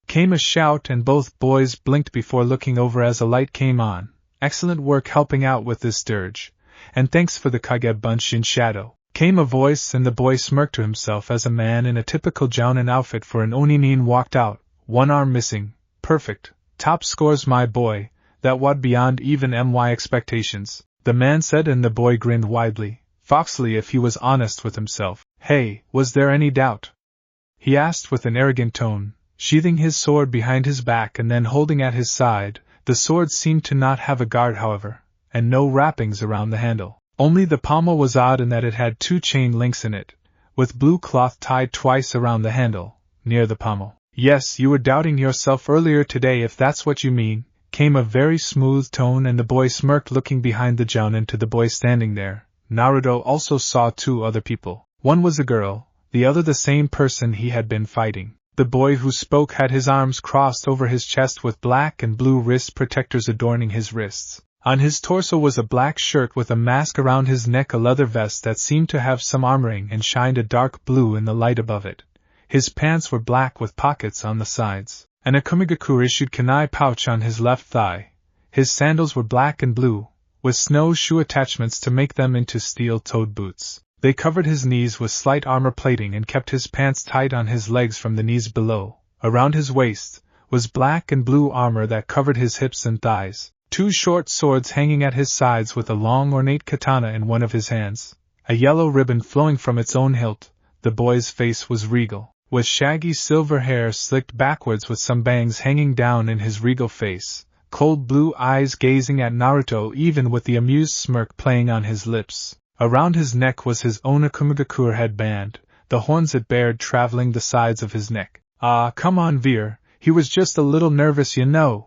came a shout, and both boys blinked before looking over as a light came on. "Excellent work helping out with this dirge, and thanks for the kage bunch in shadow," came a voice, and the boy smirked to himself as a man in a typical jounin outfit for an oninin walked out, one arm missing. "Perfect. Top scores, my boy. That wad beyond even my expectations," the man said, and the boy grinned widely, foxily if he was honest with himself. "Hey, was there any doubt?" he asked with an arrogant tone, sheathing his sword behind his back and then holding at his side. The sword seemed to not have a guard, however, and no wrappings around the handle. Only the pommel was odd in that it had 2 chain links in it, with blue cloth tied twice around the handle, near the pommel. "Yes, you were doubting yourself earlier today, if that's what you mean," came a very smooth tone, and the boy smirked, looking behind the jounin to the boy standing there. Naruto also saw 2 other people. One was a girl, the other the same person he had been fighting. The boy who spoke had his arms crossed over his chest with black and blue wrist protectors adorning his wrists. On his torso was a black shirt with a mask around his neck, a leather vest that seemed to have some armoring and shined a dark blue in the light above it. His pants were black with pockets on the sides, and a kumigakure issued kunai pouch on his left thigh. His sandals were black and blue, with snow shoe attachments to make them into steel-toed boots. They covered his knees with slight armor plating and kept his pants tight on his legs from the knees below. Around his waist was black and blue armor that covered his hips and thighs. 2 short swords hanging at his sides with a long ornate katana in one of his hands, a yellow ribbon flowing from its own hilt. The boy's face was regal, with shaggy silver hair slicked backwards with some bangs hanging down in his regal face, cold blue eyes gazing at Naruto even with the amused smirk playing on his lips. Around his neck was his own akumigakure headband, the horns it bared traveling the sides of his neck. "Ah, come on, Vir, he was just a little nervous, you know,"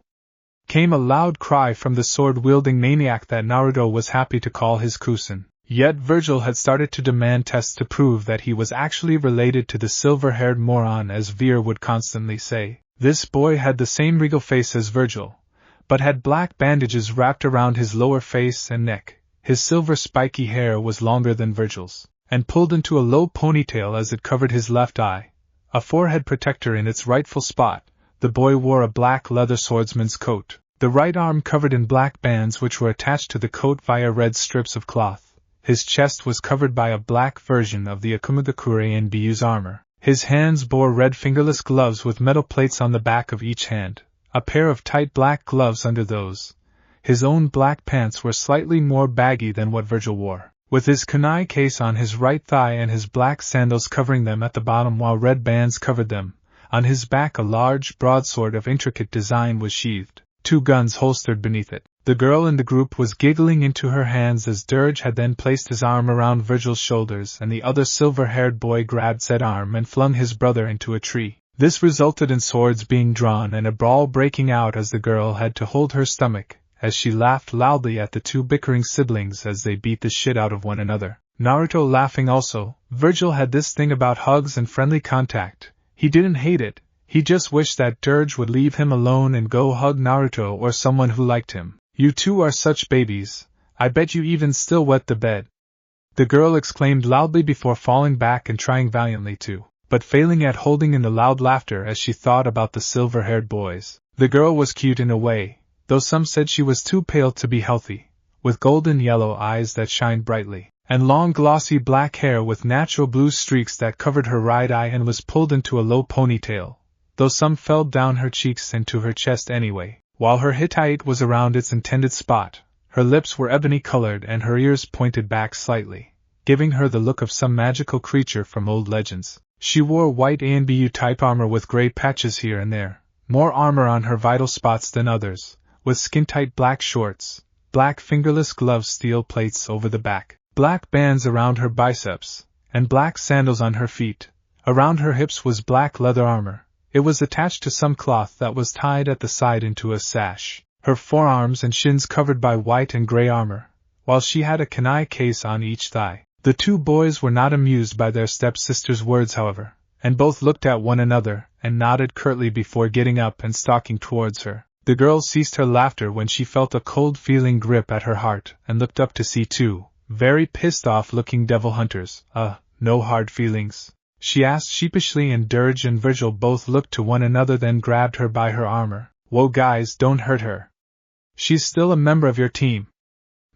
came a loud cry from the sword-wielding maniac that Naruto was happy to call his cousin. Yet Virgil had started to demand tests to prove that he was actually related to the silver-haired moron, as Vir would constantly say. This boy had the same regal face as Virgil, but had black bandages wrapped around his lower face and neck. His silver spiky hair was longer than Virgil's, and pulled into a low ponytail as it covered his left eye, a forehead protector in its rightful spot. The boy wore a black leather swordsman's coat, the right arm covered in black bands which were attached to the coat via red strips of cloth. His chest was covered by a black version of the akumigakure and Byu's armor. His hands bore red fingerless gloves with metal plates on the back of each hand, a pair of tight black gloves under those. His own black pants were slightly more baggy than what Virgil wore, with his kunai case on his right thigh and his black sandals covering them at the bottom while red bands covered them. On his back a large broadsword of intricate design was sheathed, 2 guns holstered beneath it. The girl in the group was giggling into her hands as Dirge had then placed his arm around Virgil's shoulders, and the other silver-haired boy grabbed said arm and flung his brother into a tree. This resulted in swords being drawn and a brawl breaking out as the girl had to hold her stomach, as she laughed loudly at the 2 bickering siblings as they beat the shit out of one another. Naruto laughing also. Virgil had this thing about hugs and friendly contact. He didn't hate it, he just wished that Dirge would leave him alone and go hug Naruto or someone who liked him. "You two are such babies, I bet you even still wet the bed," the girl exclaimed loudly before falling back and trying valiantly to, but failing at holding in the loud laughter as she thought about the silver-haired boys. The girl was cute in a way, though some said she was too pale to be healthy, with golden yellow eyes that shined brightly, and long glossy black hair with natural blue streaks that covered her right eye and was pulled into a low ponytail, though some fell down her cheeks and to her chest anyway. While her Hittite was around its intended spot, her lips were ebony-colored and her ears pointed back slightly, giving her the look of some magical creature from old legends. She wore white ANBU-type armor with gray patches here and there, more armor on her vital spots than others, with skin-tight black shorts, black fingerless gloves, steel plates over the back, black bands around her biceps, and black sandals on her feet. Around her hips was black leather armor. It was attached to some cloth that was tied at the side into a sash, her forearms and shins covered by white and gray armor, while she had a kunai case on each thigh. The 2 boys were not amused by their stepsister's words, however, and both looked at one another and nodded curtly before getting up and stalking towards her. The girl ceased her laughter when she felt a cold feeling grip at her heart and looked up to see 2 very pissed-off-looking devil hunters. No hard feelings?" she asked sheepishly, and Dirge and Virgil both looked to one another, then grabbed her by her armor. "Whoa guys, don't hurt her. She's still a member of your team,"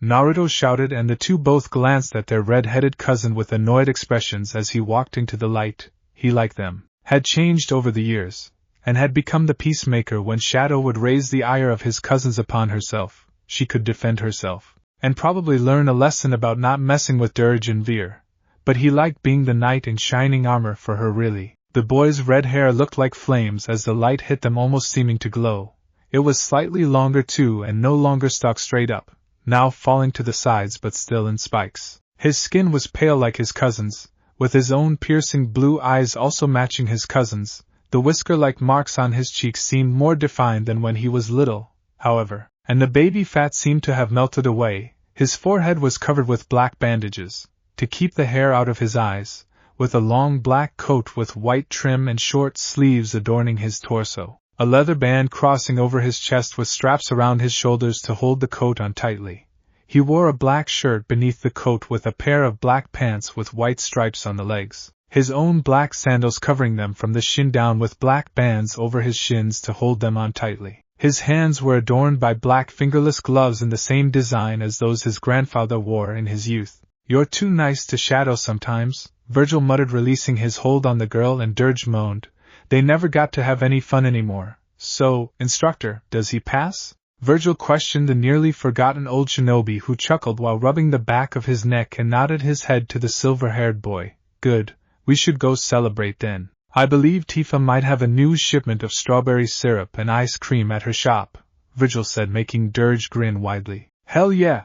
Naruto shouted, and the 2 both glanced at their red-headed cousin with annoyed expressions as he walked into the light. He, like them, had changed over the years, and had become the peacemaker. When Shadow would raise the ire of his cousins upon herself, she could defend herself, and probably learn a lesson about not messing with Dirge and Vir. But he liked being the knight in shining armor for her really. The boys' red hair looked like flames as the light hit them, almost seeming to glow. It was slightly longer too and no longer stuck straight up, now falling to the sides but still in spikes. His skin was pale like his cousin's, with his own piercing blue eyes also matching his cousin's. The whisker-like marks on his cheeks seemed more defined than when he was little, however, and the baby fat seemed to have melted away. His forehead was covered with black bandages, to keep the hair out of his eyes, with a long black coat with white trim and short sleeves adorning his torso. a leather band crossing over his chest with straps around his shoulders to hold the coat on tightly. He wore a black shirt beneath the coat with a pair of black pants with white stripes on the legs, his own black sandals covering them from the shin down with black bands over his shins to hold them on tightly. His hands were adorned by black fingerless gloves in the same design as those his grandfather wore in his youth. "You're too nice to shadow sometimes," Virgil muttered, releasing his hold on the girl, and Dirge moaned. "They never got to have any fun anymore. So, instructor, does he pass?" Virgil questioned the nearly forgotten old shinobi, who chuckled while rubbing the back of his neck and nodded his head to the silver-haired boy. "Good, we should go celebrate then. I believe Tifa might have a new shipment of strawberry syrup and ice cream at her shop," Virgil said, making Dirge grin widely. "Hell yeah!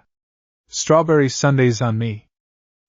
Strawberry sundaes on me!"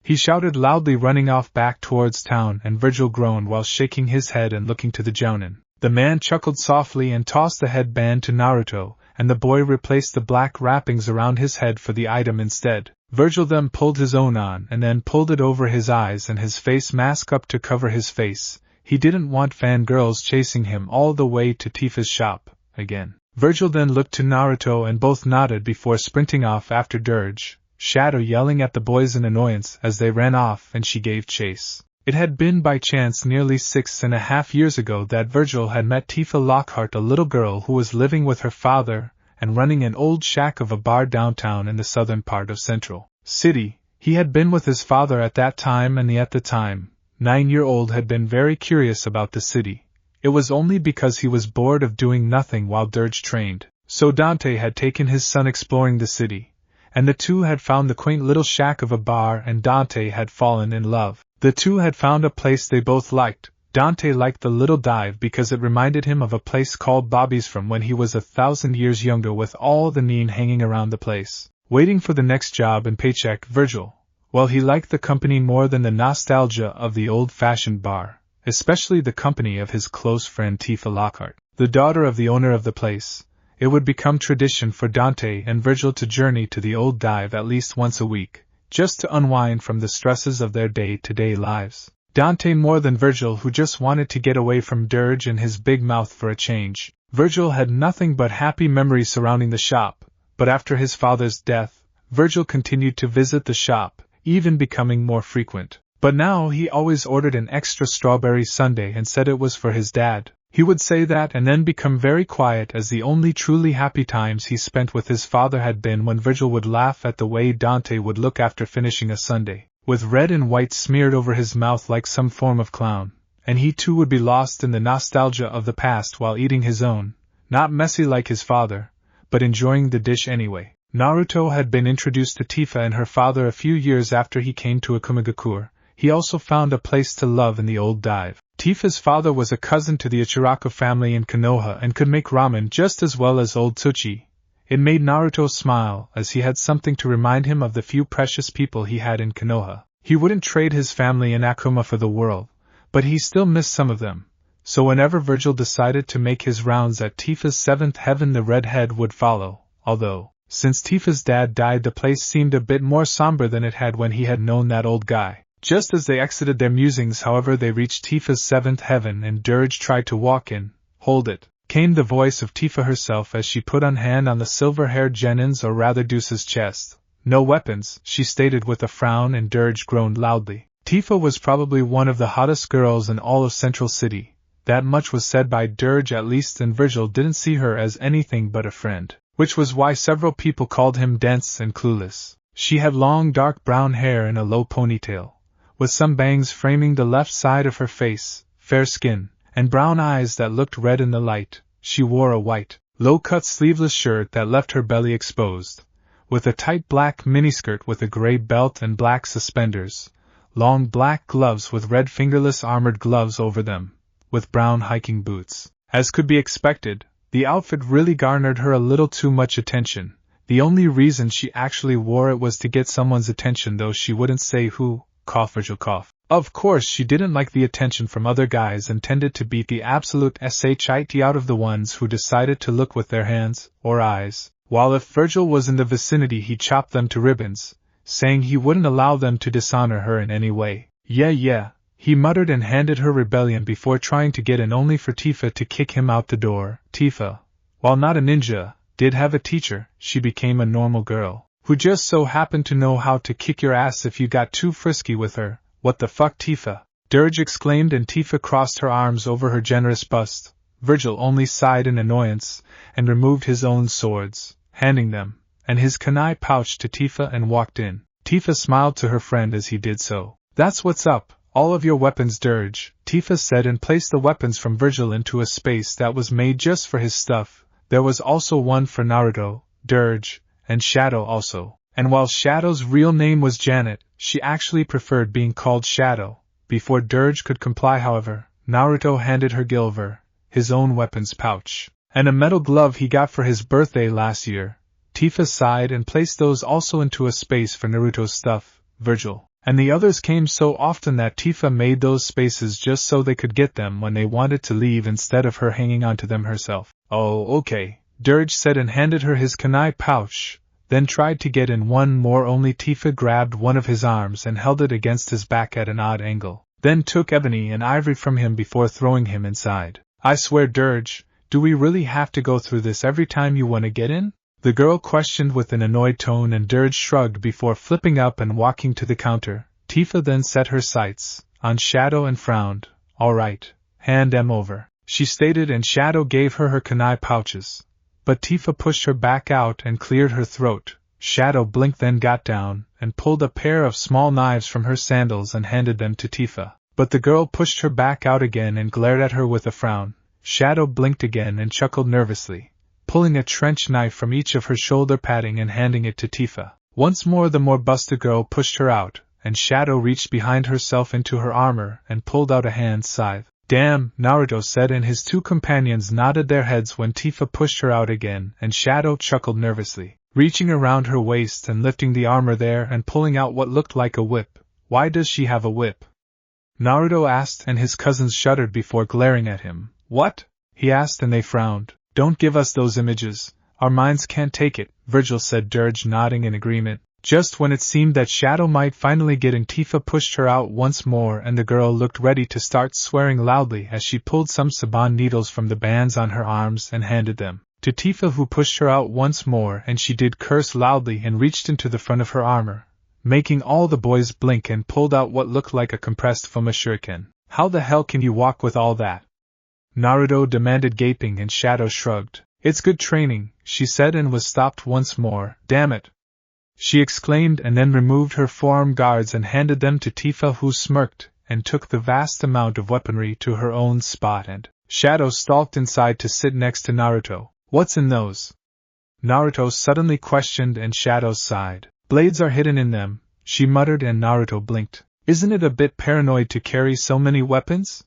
he shouted loudly, running off back towards town, and Virgil groaned while shaking his head and looking to the jounin. The man chuckled softly and tossed the headband to Naruto, and the boy replaced the black wrappings around his head for the item instead. Virgil then pulled his own on and then pulled it over his eyes and his face mask up to cover his face. He didn't want fangirls chasing him all the way to Tifa's shop again. Virgil then looked to Naruto and both nodded before sprinting off after Dirge, Shadow yelling at the boys in annoyance as they ran off and she gave chase. It had been by chance nearly 6.5 years ago that Virgil had met Tifa Lockhart, a little girl who was living with her father and running an old shack of a bar downtown in the southern part of Central City. He had been with his father at that time, and at the time, 9-year-old had been very curious about the city. It was only because he was bored of doing nothing while Dirge trained. So Dante had taken his son exploring the city, and the two had found the quaint little shack of a bar, and Dante had fallen in love. The two had found a place they both liked. Dante liked the little dive because it reminded him of a place called Bobby's from when he was 1,000 years younger, with all the nean hanging around the place, waiting for the next job and paycheck. Virgil, well, he liked the company more than the nostalgia of the old-fashioned bar, especially the company of his close friend Tifa Lockhart, the daughter of the owner of the place. It would become tradition for Dante and Virgil to journey to the old dive at least once a week, just to unwind from the stresses of their day-to-day lives. Dante more than Virgil, who just wanted to get away from Dirge and his big mouth for a change. Virgil had nothing but happy memories surrounding the shop, but after his father's death, Virgil continued to visit the shop, even becoming more frequent. But now he always ordered an extra strawberry sundae and said it was for his dad. He would say that and then become very quiet, as the only truly happy times he spent with his father had been when Virgil would laugh at the way Dante would look after finishing a sundae, with red and white smeared over his mouth like some form of clown, and he too would be lost in the nostalgia of the past while eating his own, not messy like his father, but enjoying the dish anyway. Naruto had been introduced to Tifa and her father a few years after he came to Akumigakure. He also found a place to love in the old dive. Tifa's father was a cousin to the Ichiraku family in Konoha and could make ramen just as well as old Tsuchi. It made Naruto smile, as he had something to remind him of the few precious people he had in Konoha. He wouldn't trade his family in Akuma for the world, but he still missed some of them. So whenever Virgil decided to make his rounds at Tifa's 7th heaven, the redhead would follow, although, since Tifa's dad died, the place seemed a bit more somber than it had when he had known that old guy. Just as they exited their musings, however, they reached Tifa's 7th heaven and Dirge tried to walk in. "Hold it," came the voice of Tifa herself as she put on hand on the silver-haired Genin's, or rather Deuce's, chest. "No weapons," she stated with a frown, and Dirge groaned loudly. Tifa was probably one of the hottest girls in all of Central City. That much was said by Dirge at least, and Virgil didn't see her as anything but a friend, which was why several people called him dense and clueless. She had long dark brown hair in a low ponytail, with some bangs framing the left side of her face, fair skin, and brown eyes that looked red in the light. She wore a white, low-cut sleeveless shirt that left her belly exposed, with a tight black miniskirt with a gray belt and black suspenders, long black gloves with red fingerless armored gloves over them, with brown hiking boots. As could be expected, the outfit really garnered her a little too much attention. The only reason she actually wore it was to get someone's attention, though she wouldn't say who. Cough, Virgil, cough. Of course, she didn't like the attention from other guys and tended to beat the absolute shit out of the ones who decided to look with their hands or eyes, while if Virgil was in the vicinity he chopped them to ribbons, saying he wouldn't allow them to dishonor her in any way. Yeah, he muttered and handed her rebellion before trying to get in only for Tifa to kick him out the door. Tifa, while not a ninja, did have a teacher. She became a normal girl, who just so happened to know how to kick your ass if you got too frisky with her. What the fuck, Tifa? Dirge exclaimed, and Tifa crossed her arms over her generous bust. Virgil only sighed in annoyance, and removed his own swords, handing them, and his kunai pouch to Tifa and walked in. Tifa smiled to her friend as he did so. That's what's up, all of your weapons, Dirge, Tifa said, and placed the weapons from Virgil into a space that was made just for his stuff. There was also one for Naruto, Dirge, and Shadow also. And while Shadow's real name was Janet, she actually preferred being called Shadow. Before Dirge could comply, however, Naruto handed her Gilver, his own weapons pouch, and a metal glove he got for his birthday last year. Tifa sighed and placed those also into a space for Naruto's stuff, Virgil, and the others came so often that Tifa made those spaces just so they could get them when they wanted to leave instead of her hanging onto them herself. Oh, okay, Dirge said and handed her his kunai pouch, then tried to get in one more, only Tifa grabbed one of his arms and held it against his back at an odd angle, then took ebony and ivory from him before throwing him inside. I swear, Dirge, do we really have to go through this every time you want to get in? The girl questioned with an annoyed tone, and Dirge shrugged before flipping up and walking to the counter. Tifa then set her sights on Shadow and frowned. All right, hand them over, she stated, and Shadow gave her kunai pouches. But Tifa pushed her back out and cleared her throat. Shadow blinked, then got down and pulled a pair of small knives from her sandals and handed them to Tifa. But the girl pushed her back out again and glared at her with a frown. Shadow blinked again and chuckled nervously, pulling a trench knife from each of her shoulder padding and handing it to Tifa. Once more the more busted girl pushed her out, and Shadow reached behind herself into her armor and pulled out a hand scythe. Damn, Naruto said, and his two companions nodded their heads when Tifa pushed her out again, and Shadow chuckled nervously, reaching around her waist and lifting the armor there and pulling out what looked like a whip. Why does she have a whip? Naruto asked, and his cousins shuddered before glaring at him. What? He asked, and they frowned. Don't give us those images, our minds can't take it, Virgil said, Dirge nodding in agreement. Just when it seemed that Shadow might finally get in, Tifa pushed her out once more, and the girl looked ready to start swearing loudly as she pulled some saban needles from the bands on her arms and handed them to Tifa, who pushed her out once more, and she did curse loudly and reached into the front of her armor, making all the boys blink, and pulled out what looked like a compressed foam shuriken. How the hell can you walk with all that? Naruto demanded, gaping, and Shadow shrugged. It's good training, she said, and was stopped once more. Damn it, she exclaimed, and then removed her forearm guards and handed them to Tifa, who smirked and took the vast amount of weaponry to her own spot, and Shadow stalked inside to sit next to Naruto. What's in those? Naruto suddenly questioned, and Shadow sighed. Blades are hidden in them, she muttered, and Naruto blinked. Isn't it a bit paranoid to carry so many weapons?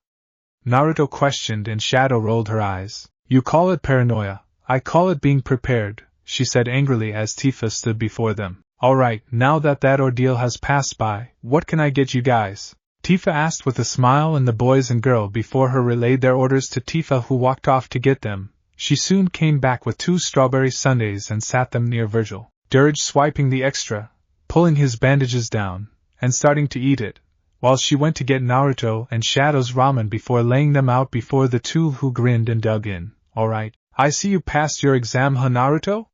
Naruto questioned, and Shadow rolled her eyes. You call it paranoia, I call it being prepared, she said angrily as Tifa stood before them. Alright, now that ordeal has passed by, what can I get you guys? Tifa asked with a smile, and the boys and girl before her relayed their orders to Tifa, who walked off to get them. She soon came back with 2 strawberry sundaes and sat them near Virgil, Dirge swiping the extra, pulling his bandages down, and starting to eat it, while she went to get Naruto and Shadow's ramen before laying them out before the two, who grinned and dug in. Alright, I see you passed your exam, huh, Naruto?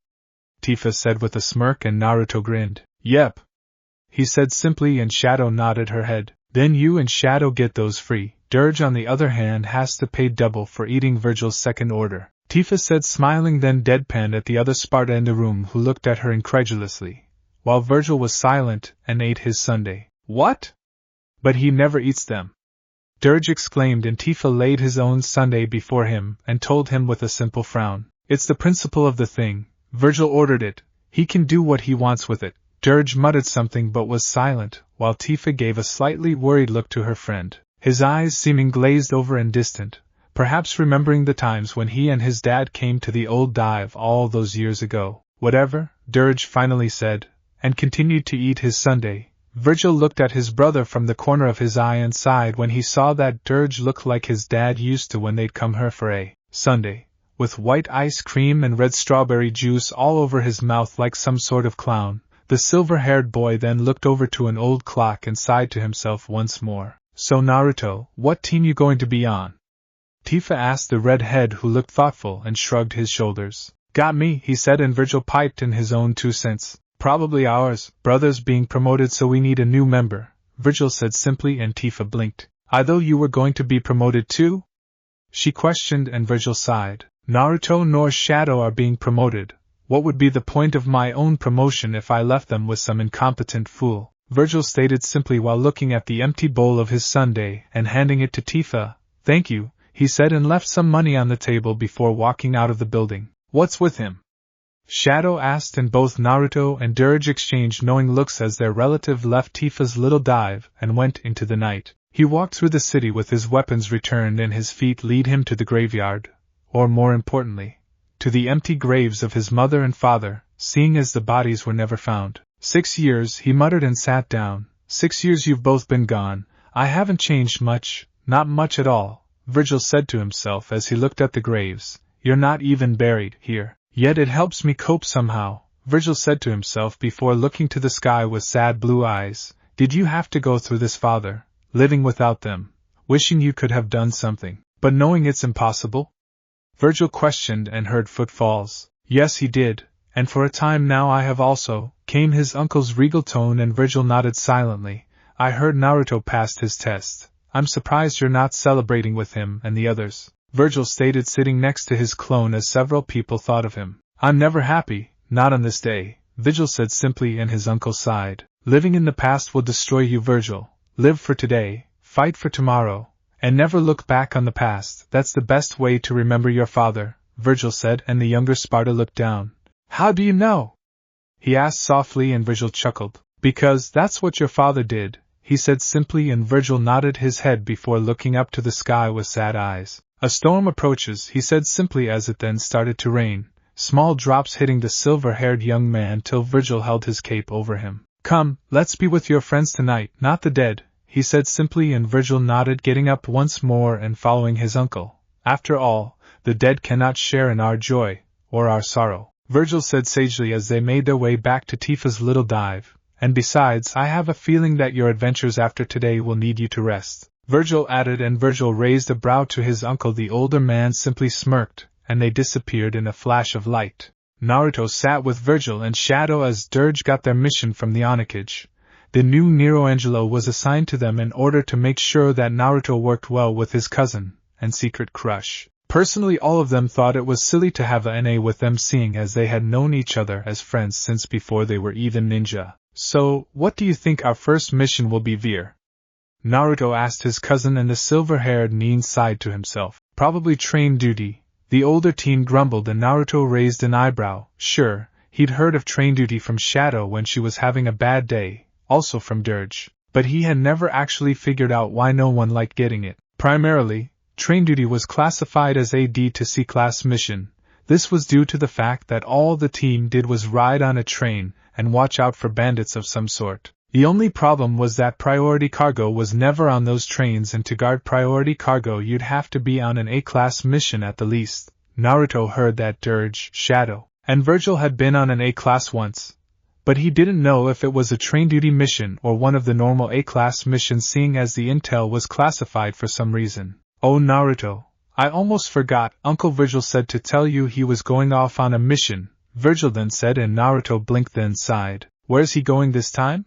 Tifa said with a smirk, and Naruto grinned. Yep, he said simply, and Shadow nodded her head. Then you and Shadow get those free. Dirge, on the other hand, has to pay double for eating Virgil's second order, Tifa said, smiling, then deadpanned at the other Sparta in the room, who looked at her incredulously, while Virgil was silent and ate his sundae. What? But he never eats them, Dirge exclaimed, and Tifa laid his own sundae before him and told him with a simple frown. It's the principle of the thing. Virgil ordered it. He can do what he wants with it. Dirge muttered something but was silent, while Tifa gave a slightly worried look to her friend, his eyes seeming glazed over and distant, perhaps remembering the times when he and his dad came to the old dive all those years ago. Whatever, Dirge finally said, and continued to eat his sundae. Virgil looked at his brother from the corner of his eye and sighed when he saw that Dirge looked like his dad used to when they'd come here for a sundae, with white ice cream and red strawberry juice all over his mouth like some sort of clown. The silver-haired boy then looked over to an old clock and sighed to himself once more. So Naruto, what team you going to be on? Tifa asked the redhead, who looked thoughtful and shrugged his shoulders. Got me, he said, and Virgil piped in his own 2 cents. Probably ours, brother's being promoted, so we need a new member, Virgil said simply, and Tifa blinked. I thought you were going to be promoted too? She questioned, and Virgil sighed. Naruto nor Shadow are being promoted. What would be the point of my own promotion if I left them with some incompetent fool? Virgil stated simply while looking at the empty bowl of his sundae and handing it to Tifa. Thank you, he said, and left some money on the table before walking out of the building. What's with him? Shadow asked, and both Naruto and Dirge exchanged knowing looks as their relative left Tifa's little dive and went into the night. He walked through the city with his weapons returned, and his feet lead him to the graveyard, or more importantly, to the empty graves of his mother and father, seeing as the bodies were never found. 6 years, he muttered and sat down. 6 years you've both been gone. I haven't changed much, not much at all, Virgil said to himself as he looked at the graves. You're not even buried here. Yet it helps me cope somehow, Virgil said to himself before looking to the sky with sad blue eyes. Did you have to go through this, father? Living without them, wishing you could have done something, but knowing it's impossible? Virgil questioned and heard footfalls. Yes, he did, and for a time now I have also, came his uncle's regal tone, and Virgil nodded silently. I heard Naruto passed his test. I'm surprised you're not celebrating with him and the others, Virgil stated, sitting next to his clone as several people thought of him. I'm never happy, not on this day, Virgil said simply, and his uncle sighed. Living in the past will destroy you, Virgil. Live for today, fight for tomorrow, and never look back on the past. That's the best way to remember your father, Virgil said, and the younger Sparta looked down. How do you know? He asked softly, and Virgil chuckled. Because that's what your father did, he said simply, and Virgil nodded his head before looking up to the sky with sad eyes. A storm approaches, he said simply, as it then started to rain, small drops hitting the silver-haired young man till Virgil held his cape over him. Come, let's be with your friends tonight, not the dead, he said simply, and Virgil nodded, getting up once more and following his uncle. After all, the dead cannot share in our joy, or our sorrow, Virgil said sagely as they made their way back to Tifa's little dive. And besides, I have a feeling that your adventures after today will need you to rest, Virgil added, and Virgil raised a brow to his uncle. The older man simply smirked, and they disappeared in a flash of light. Naruto sat with Virgil and Shadow as Dirge got their mission from the Onigage. The new Nero Angelo was assigned to them in order to make sure that Naruto worked well with his cousin and secret crush. Personally, all of them thought it was silly to have a NA with them, seeing as they had known each other as friends since before they were even ninja. So, what do you think our first mission will be, Vir? Naruto asked his cousin, and the silver-haired Nin sighed to himself. Probably train duty. The older teen grumbled, and Naruto raised an eyebrow. Sure, he'd heard of train duty from Shadow when she was having a bad day, also from Dirge, but he had never actually figured out why no one liked getting it. Primarily, train duty was classified as a D to C class mission. This was due to the fact that all the team did was ride on a train and watch out for bandits of some sort. The only problem was that priority cargo was never on those trains, and to guard priority cargo you'd have to be on an A-class mission at the least. Naruto heard that Dirge, Shadow, and Virgil had been on an A-class once, but he didn't know if it was a train duty mission or one of the normal A-class missions, seeing as the intel was classified for some reason. Oh Naruto, I almost forgot, Uncle Virgil said to tell you he was going off on a mission, Virgil then said, and Naruto blinked then sighed. Where's he going this time?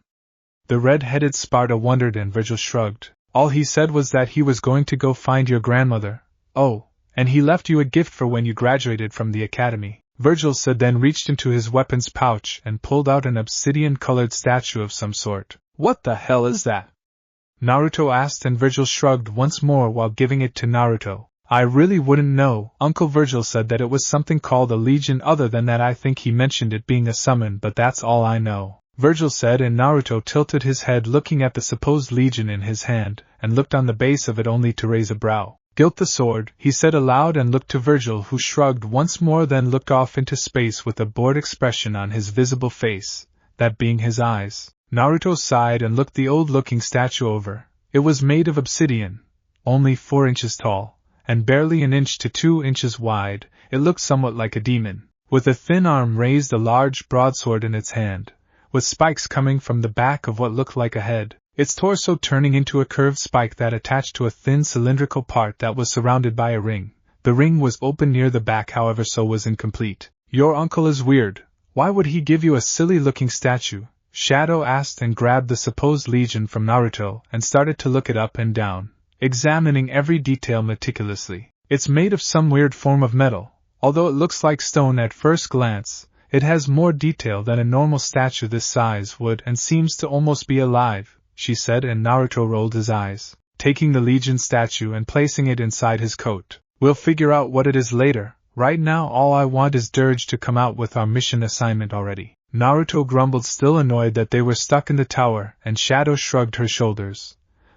The red-headed Sparta wondered, and Virgil shrugged. All he said was that he was going to go find your grandmother. Oh, and he left you a gift for when you graduated from the academy, Virgil said, then reached into his weapons pouch and pulled out an obsidian-colored statue of some sort. What the hell is that? Naruto asked, and Virgil shrugged once more while giving it to Naruto. I really wouldn't know. Uncle Virgil said that it was something called a legion. Other than that, I think he mentioned it being a summon, but that's all I know, Virgil said, and Naruto tilted his head looking at the supposed legion in his hand, and looked on the base of it only to raise a brow. Gilt the sword, he said aloud, and looked to Virgil, who shrugged once more, then looked off into space with a bored expression on his visible face, that being his eyes. Naruto sighed and looked the old-looking statue over. It was made of obsidian, only 4 inches tall, and barely an inch to 2 inches wide. It looked somewhat like a demon, with a thin arm raised, a large broadsword in its hand, with spikes coming from the back of what looked like a head. its torso turning into a curved spike that attached to a thin cylindrical part that was surrounded by a ring. The ring was open near the back, however, so was incomplete. Your uncle is weird. Why would he give you a silly-looking statue? Shadow asked and grabbed the supposed legion from Naruto and started to look it up and down, examining every detail meticulously. It's made of some weird form of metal. Although it looks like stone at first glance, it has more detail than a normal statue this size would and seems to almost be alive, she said, and Naruto rolled his eyes, taking the legion statue and placing it inside his coat. We'll figure out what it is later. Right now all I want is Dirge to come out with our mission assignment already. Naruto grumbled, still annoyed that they were stuck in the tower, and Shadow shrugged her shoulders.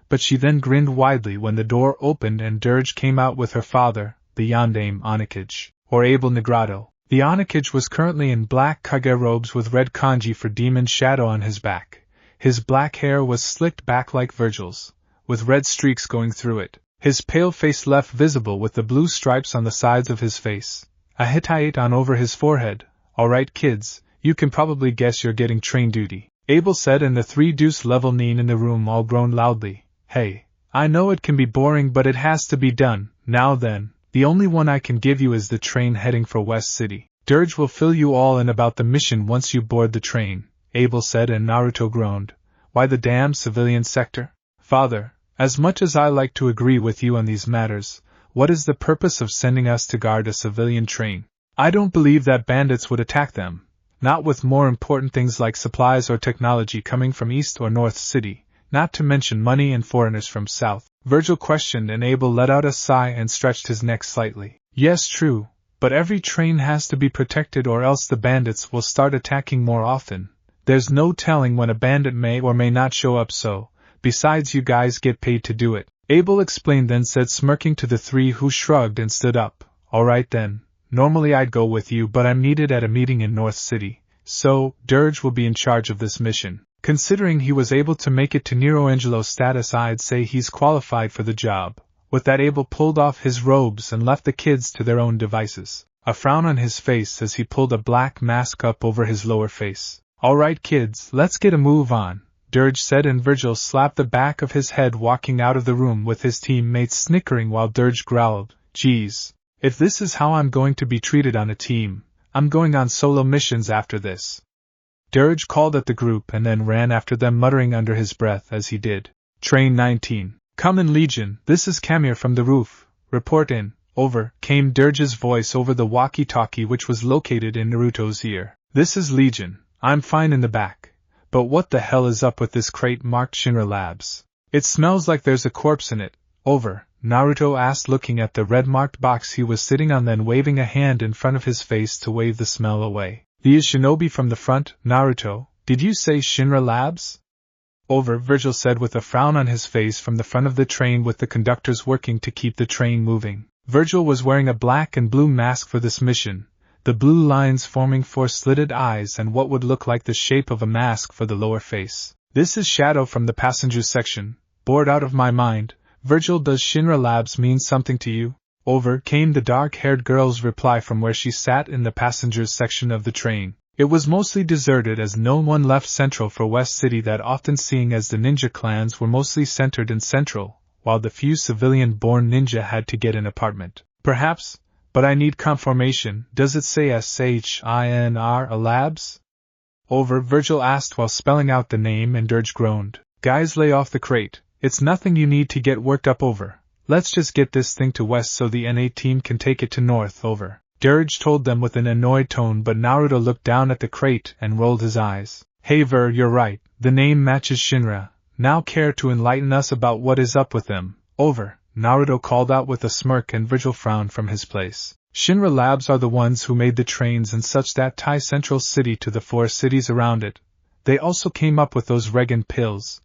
But she then grinned widely when the door opened and Dirge came out with her father, the Yondaime Onigashima, or Abel Negrado. The Onigashima was currently in black kage robes with red kanji for demon shadow on his back. His black hair was slicked back like Virgil's, with red streaks going through it. His pale face left visible with the blue stripes on the sides of his face, a Hittite on over his forehead. Alright kids, you can probably guess you're getting train duty, Abel said, and the 3 deuce level Nin in the room all groaned loudly. Hey, I know it can be boring, but it has to be done. Now then, the only one I can give you is the train heading for West City. Dirge will fill you all in about the mission once you board the train, Abel said, and Naruto groaned. Why the damn civilian sector? Father, as much as I like to agree with you on these matters, what is the purpose of sending us to guard a civilian train? I don't believe that bandits would attack them, not with more important things like supplies or technology coming from East or North City, not to mention money and foreigners from South. Virgil questioned, and Abel let out a sigh and stretched his neck slightly. Yes, true, but every train has to be protected or else the bandits will start attacking more often. There's no telling when a bandit may or may not show up, so, besides, you guys get paid to do it, Abel explained, then said, smirking to the 3 who shrugged and stood up. Alright then, normally I'd go with you, but I'm needed at a meeting in North City, so Dirge will be in charge of this mission. Considering he was able to make it to Nero Angelo's status, I'd say he's qualified for the job. With that, Abel pulled off his robes and left the kids to their own devices, a frown on his face as he pulled a black mask up over his lower face. Alright kids, let's get a move on, Dirge said, and Virgil slapped the back of his head, walking out of the room with his teammates snickering while Dirge growled, Geez, if this is how I'm going to be treated on a team, I'm going on solo missions after this. Dirge called at the group and then ran after them, muttering under his breath as he did. Train 19. Come in, Legion, this is Kamir from the roof. Report in. Over, came Dirge's voice over the walkie-talkie which was located in Naruto's ear. This is Legion, I'm fine in the back. But what the hell is up with this crate marked Shinra Labs? It smells like there's a corpse in it. Over, Naruto asked, looking at the red-marked box he was sitting on, then waving a hand in front of his face to wave the smell away. The shinobi from the front, Naruto, did you say Shinra Labs? Over, Virgil said with a frown on his face from the front of the train, with the conductors working to keep the train moving. Virgil was wearing a black and blue mask for this mission, the blue lines forming 4 slitted eyes and what would look like the shape of a mask for the lower face. This is Shadow from the passengers section. Bored out of my mind. Virgil, does Shinra Labs mean something to you? Over, came the dark-haired girl's reply from where she sat in the passengers section of the train. It was mostly deserted, as no one left Central for West City that often, seeing as the ninja clans were mostly centered in Central, while the few civilian-born ninja had to get an apartment. Perhaps, but I need confirmation. Does it say SHINR Labs? Over, Virgil asked while spelling out the name, and Dirge groaned. Guys, lay off the crate. It's nothing you need to get worked up over. Let's just get this thing to West so the NA team can take it to North. Over, Dirge told them with an annoyed tone, but Naruto looked down at the crate and rolled his eyes. Hey Ver, you're right, the name matches Shinra. Now care to enlighten us about what is up with them? Over, Naruto called out with a smirk, and Virgil frowned from his place. Shinra Labs are the ones who made the trains and such that tie Central City to the 4 cities around it. They also came up with those Regan pills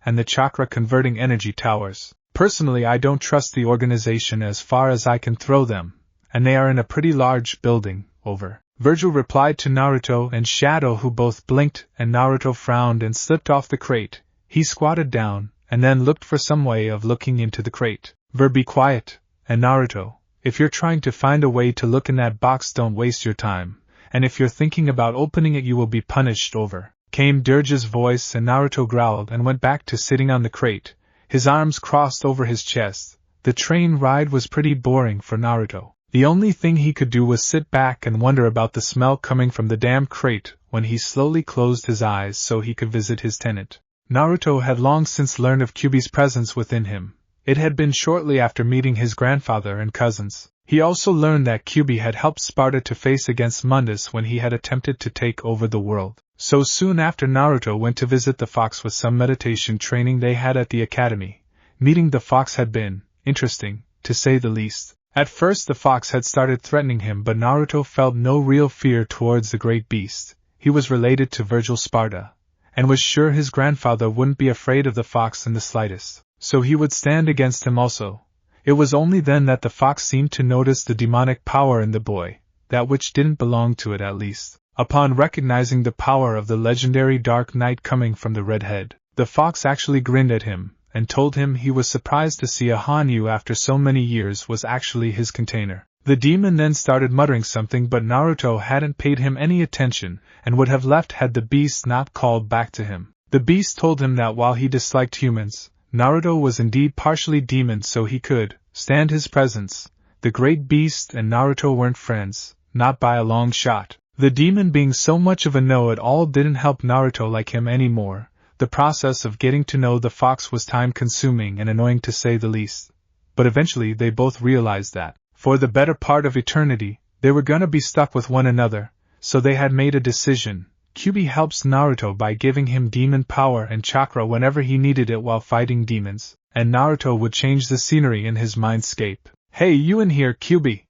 and the chakra-converting energy towers. Personally, I don't trust the organization as far as I can throw them, and they are in a pretty large building. Over, Virgil replied to Naruto and Shadow, who both blinked, and Naruto frowned and slipped off the crate. He squatted down, and then looked for some way of looking into the crate. Ver, be quiet, and Naruto, if you're trying to find a way to look in that box, don't waste your time, and if you're thinking about opening it, you will be punished. Over, came Dirge's voice, and Naruto growled and went back to sitting on the crate, his arms crossed over his chest. The train ride was pretty boring for Naruto. The only thing he could do was sit back and wonder about the smell coming from the damn crate when he slowly closed his eyes so he could visit his tenant. Naruto had long since learned of Kyuubi's presence within him. It had been shortly after meeting his grandfather and cousins. He also learned that Kyuubi had helped Sparta to face against Mundus when he had attempted to take over the world. So soon after, Naruto went to visit the fox with some meditation training they had at the academy. Meeting the fox had been interesting, to say the least. At first the fox had started threatening him, but Naruto felt no real fear towards the great beast. He was related to Virgil Sparta, and was sure his grandfather wouldn't be afraid of the fox in the slightest, so he would stand against him also. It was only then that the fox seemed to notice the demonic power in the boy, that which didn't belong to it at least. Upon recognizing the power of the legendary Dark Knight coming from the redhead, the fox actually grinned at him, and told him he was surprised to see a Hanyu after so many years was actually his container. The demon then started muttering something, but Naruto hadn't paid him any attention, and would have left had the beast not called back to him. The beast told him that while he disliked humans, Naruto was indeed partially demon, so he could stand his presence. The great beast and Naruto weren't friends, not by a long shot. The demon being so much of a know-it-all didn't help Naruto like him anymore. The process of getting to know the fox was time-consuming and annoying to say the least. But eventually they both realized that, for the better part of eternity, they were gonna be stuck with one another, so they had made a decision. Kyuubi helps Naruto by giving him demon power and chakra whenever he needed it while fighting demons, and Naruto would change the scenery in his mindscape. "Hey, you in here, Kyuubi!"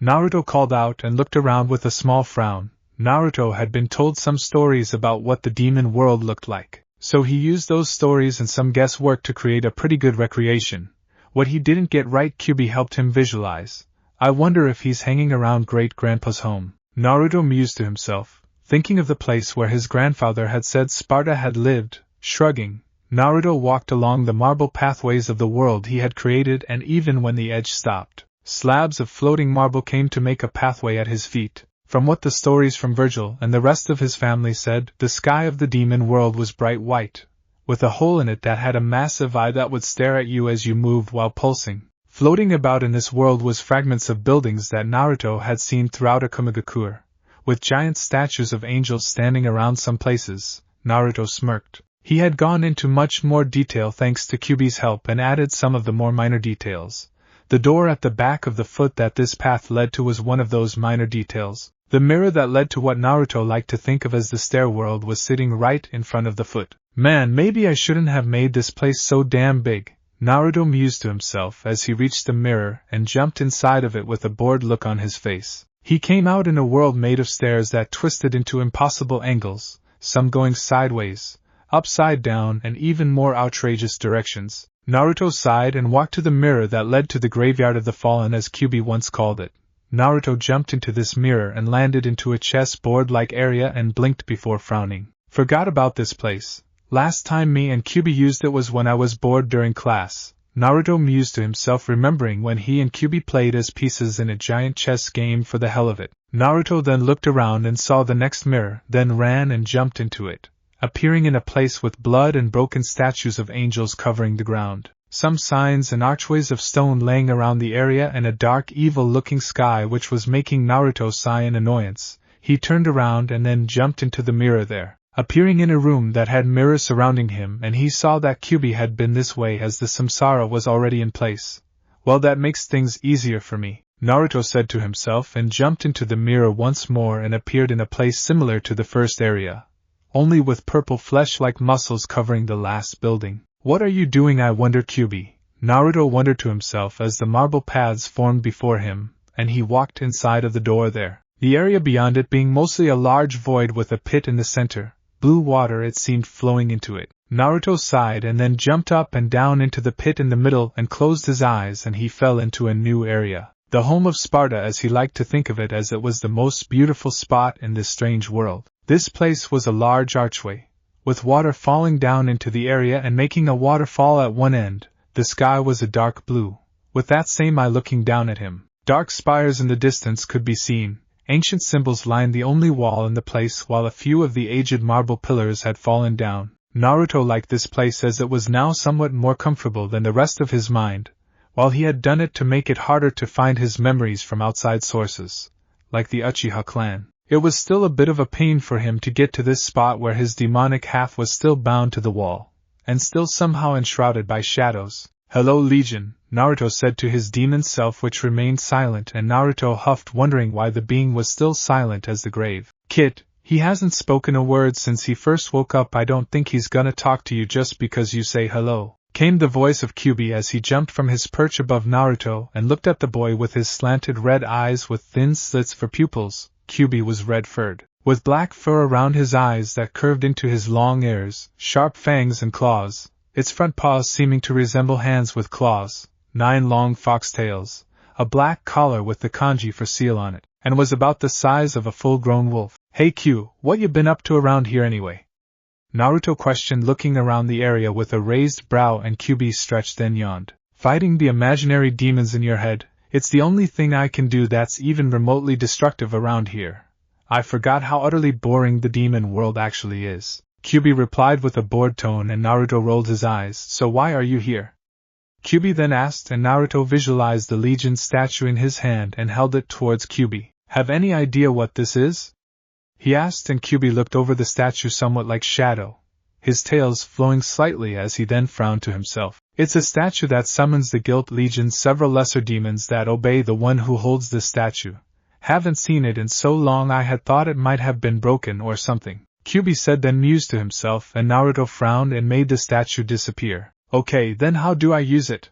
Naruto called out and looked around with a small frown. Naruto had been told some stories about what the demon world looked like, so he used those stories and some guesswork to create a pretty good recreation. What he didn't get right, Kyuubi helped him visualize. "I wonder if he's hanging around Great-Grandpa's home." Naruto mused to himself, thinking of the place where his grandfather had said Sparta had lived. Shrugging, Naruto walked along the marble pathways of the world he had created, and even when the edge stopped, slabs of floating marble came to make a pathway at his feet. From what the stories from Virgil and the rest of his family said, the sky of the demon world was bright white, with a hole in it that had a massive eye that would stare at you as you moved while pulsing. Floating about in this world was fragments of buildings that Naruto had seen throughout Akamigakure, with giant statues of angels standing around some places. Naruto smirked. He had gone into much more detail thanks to Kyuubi's help and added some of the more minor details. The door at the back of the foot that this path led to was one of those minor details. The mirror that led to what Naruto liked to think of as the stair world was sitting right in front of the foot. "Man, maybe I shouldn't have made this place so damn big," Naruto mused to himself as he reached the mirror and jumped inside of it with a bored look on his face. He came out in a world made of stairs that twisted into impossible angles, some going sideways, upside down, and even more outrageous directions. Naruto sighed and walked to the mirror that led to the graveyard of the fallen, as Kyuubi once called it. Naruto jumped into this mirror and landed into a chessboard-like area and blinked before frowning. "Forgot about this place. Last time me and Kyuubi used it was when I was bored during class." Naruto mused to himself, remembering when he and Kyuubi played as pieces in a giant chess game for the hell of it. Naruto then looked around and saw the next mirror, then ran and jumped into it, appearing in a place with blood and broken statues of angels covering the ground, some signs and archways of stone laying around the area, and a dark, evil-looking sky which was making Naruto sigh in annoyance. He turned around and then jumped into the mirror there, appearing in a room that had mirrors surrounding him, and he saw that Kyuubi had been this way as the samsara was already in place. "Well, that makes things easier for me," Naruto said to himself, and jumped into the mirror once more and appeared in a place similar to the first area, only with purple flesh-like muscles covering the last building. "What are you doing, I wonder, Kyuubi?" Naruto wondered to himself as the marble paths formed before him, and he walked inside of the door there, the area beyond it being mostly a large void with a pit in the center. Blue water, it seemed, flowing into it. Naruto sighed and then jumped up and down into the pit in the middle and closed his eyes, and he fell into a new area. The home of Sparta, as he liked to think of it, as it was the most beautiful spot in this strange world. This place was a large archway, with water falling down into the area and making a waterfall at one end. The sky was a dark blue, with that same eye looking down at him. Dark spires in the distance could be seen, Ancient symbols lined the only wall in the place, while a few of the aged marble pillars had fallen down. Naruto liked this place as it was now somewhat more comfortable than the rest of his mind, while he had done it to make it harder to find his memories from outside sources, like the Uchiha clan. It was still a bit of a pain for him to get to this spot where his demonic half was still bound to the wall, and still somehow enshrouded by shadows. "Hello, Legion," Naruto said to his demon self, which remained silent, and Naruto huffed, wondering why the being was still silent as the grave. "Kid, he hasn't spoken a word since he first woke up. I don't think he's gonna talk to you just because you say hello," came the voice of Kyubi as he jumped from his perch above Naruto and looked at the boy with his slanted red eyes with thin slits for pupils. Kyubi was red-furred, with black fur around his eyes that curved into his long ears, sharp fangs and claws, its front paws seeming to resemble hands with claws, 9 long foxtails, a black collar with the kanji for seal on it, and was about the size of a full-grown wolf. "Hey Q, what you been up to around here anyway?" Naruto questioned, looking around the area with a raised brow, and Kyubi stretched then yawned. "Fighting the imaginary demons in your head. It's the only thing I can do that's even remotely destructive around here. I forgot how utterly boring the demon world actually is," Kyubi replied with a bored tone, and Naruto rolled his eyes. "So why are you here?" Kyubi then asked, and Naruto visualized the Legion statue in his hand and held it towards Kyubi. "Have any idea what this is?" he asked, and Kyubi looked over the statue somewhat like Shadow, his tails flowing slightly as he then frowned to himself. "It's a statue that summons the Guild Legion, several lesser demons that obey the one who holds this statue. Haven't seen it in so long I had thought it might have been broken or something," Kyubi said, then mused to himself, and Naruto frowned and made the statue disappear. "Okay, then how do I use it?"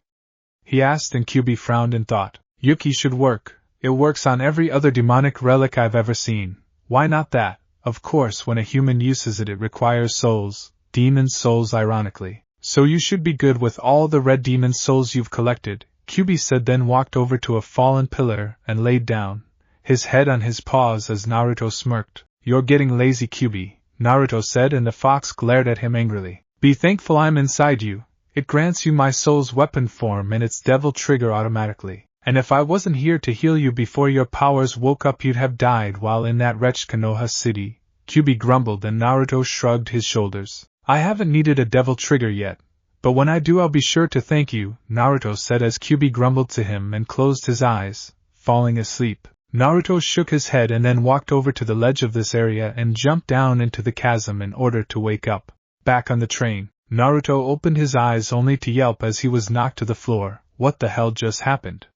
he asked, and Kyubi frowned and thought. "Yuki should work. It works on every other demonic relic I've ever seen. Why not that? Of course, when a human uses it, it requires souls, demon souls ironically. So you should be good with all the red demon souls you've collected," Kyubi said, then walked over to a fallen pillar and laid down, his head on his paws as Naruto smirked. "You're getting lazy, Kyubi," Naruto said, and the fox glared at him angrily. "Be thankful I'm inside you. It grants you my soul's weapon form and its devil trigger automatically. And if I wasn't here to heal you before your powers woke up, you'd have died while in that wretched Konoha city," Kyubi grumbled, and Naruto shrugged his shoulders. "I haven't needed a devil trigger yet, but when I do I'll be sure to thank you," Naruto said as Kyubi grumbled to him and closed his eyes, falling asleep. Naruto shook his head and then walked over to the ledge of this area and jumped down into the chasm in order to wake up. Back on the train, Naruto opened his eyes only to yelp as he was knocked to the floor. What the hell just happened?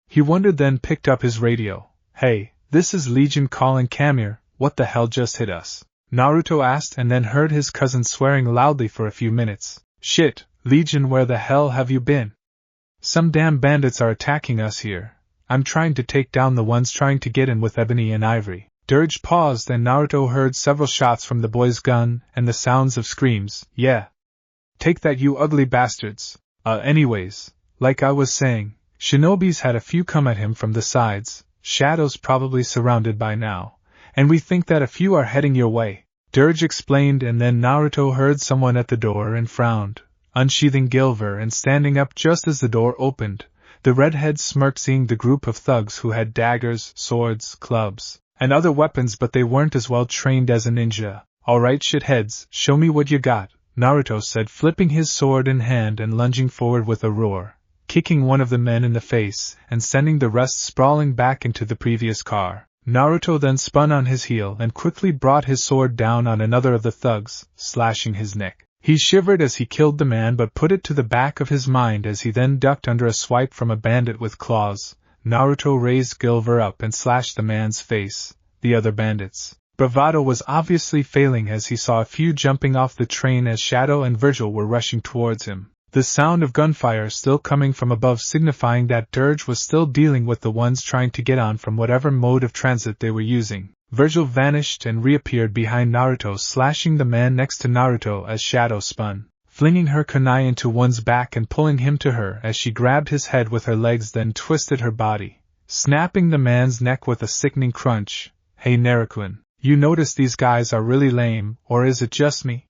He wondered, then picked up his radio. "Hey, this is Legion calling. Kamir, what the hell just hit us?" Naruto asked, and then heard his cousin swearing loudly for a few minutes. "Shit, Legion, where the hell have you been? Some damn bandits are attacking us here. I'm trying to take down the ones trying to get in with Ebony and Ivory." Dirge paused, and Naruto heard several shots from the boy's gun and the sounds of screams. "Yeah. Take that, you ugly bastards. Anyways, like I was saying, Shinobi's had a few come at him from the sides. Shadow's probably surrounded by now, and we think that a few are heading your way," Dirge explained, and then Naruto heard someone at the door and frowned, unsheathing Gilver and standing up just as the door opened. The redhead smirked, seeing the group of thugs who had daggers, swords, clubs, and other weapons, but they weren't as well trained as a ninja. "Alright, shitheads, show me what you got," Naruto said, flipping his sword in hand and lunging forward with a roar, kicking one of the men in the face and sending the rest sprawling back into the previous car. Naruto then spun on his heel and quickly brought his sword down on another of the thugs, slashing his neck. He shivered as he killed the man, but put it to the back of his mind as he then ducked under a swipe from a bandit with claws. Naruto raised Gilver up and slashed the man's face. The other bandits' bravado was obviously failing as he saw a few jumping off the train as Shadow and Virgil were rushing towards him. The sound of gunfire still coming from above, signifying that Dirge was still dealing with the ones trying to get on from whatever mode of transit they were using. Virgil vanished and reappeared behind Naruto, slashing the man next to Naruto as Shadow spun, flinging her kunai into one's back and pulling him to her as she grabbed his head with her legs, then twisted her body, snapping the man's neck with a sickening crunch. "Hey Naruto, you notice these guys are really lame, or is it just me?"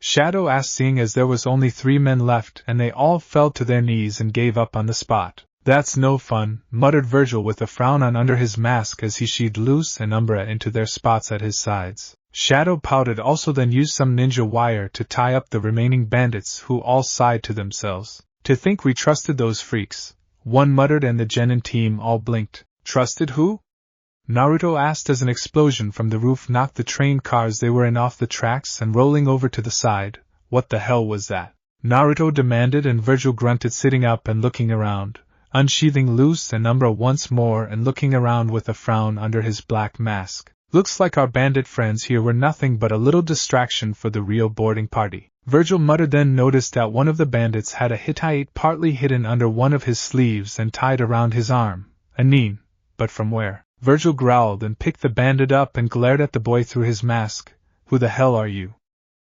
Shadow asked, seeing as there was only 3 men left and they all fell to their knees and gave up on the spot. That's no fun, muttered Virgil with a frown on under his mask as he sheathed Luce and Umbra into their spots at his sides. Shadow pouted also, then used some ninja wire to tie up the remaining bandits, who all sighed to themselves. To think we trusted those freaks, one muttered, and the genin team all blinked. Trusted who? Naruto asked as an explosion from the roof knocked the train cars they were in off the tracks and rolling over to the side. What the hell was that? Naruto demanded, and Virgil grunted, sitting up and looking around, unsheathing Luce and Umbra once more and looking around with a frown under his black mask. Looks like our bandit friends here were nothing but a little distraction for the real boarding party. Virgil muttered, then noticed that one of the bandits had a Hittite partly hidden under one of his sleeves and tied around his arm. A nin, but from where? Virgil growled and picked the bandit up and glared at the boy through his mask. Who the hell are you?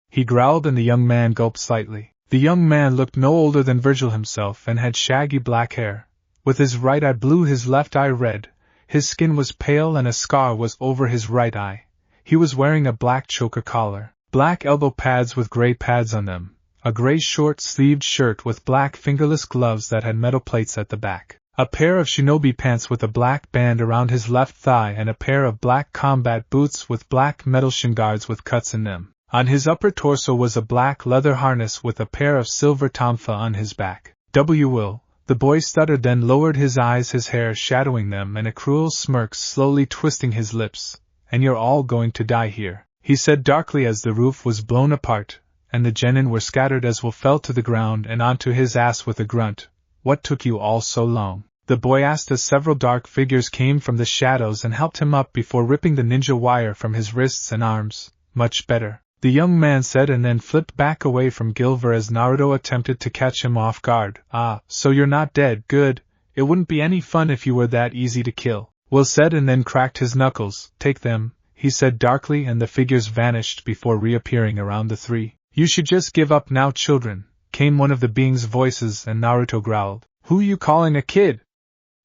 He growled, and the young man gulped slightly. The young man looked no older than Virgil himself and had shaggy black hair. With his right eye blue, his left eye red. His skin was pale and a scar was over his right eye. He was wearing a black choker collar, black elbow pads with gray pads on them, a gray short-sleeved shirt with black fingerless gloves that had metal plates at the back, a pair of shinobi pants with a black band around his left thigh, and a pair of black combat boots with black metal shin guards with cuts in them. On his upper torso was a black leather harness with a pair of silver tonfa on his back. Will. The boy stuttered, then lowered his eyes, his hair shadowing them and a cruel smirk slowly twisting his lips. And you're all going to die here, he said darkly as the roof was blown apart, and the genin were scattered as Will fell to the ground and onto his ass with a grunt. What took you all so long? The boy asked as several dark figures came from the shadows and helped him up before ripping the ninja wire from his wrists and arms. Much better, the young man said, and then flipped back away from Gilver as Naruto attempted to catch him off guard. Ah, so you're not dead, good. It wouldn't be any fun if you were that easy to kill, Will said, and then cracked his knuckles. Take them, he said darkly, and the figures vanished before reappearing around the three. You should just give up now, children, came one of the beings' voices, and Naruto growled. Who you calling a kid?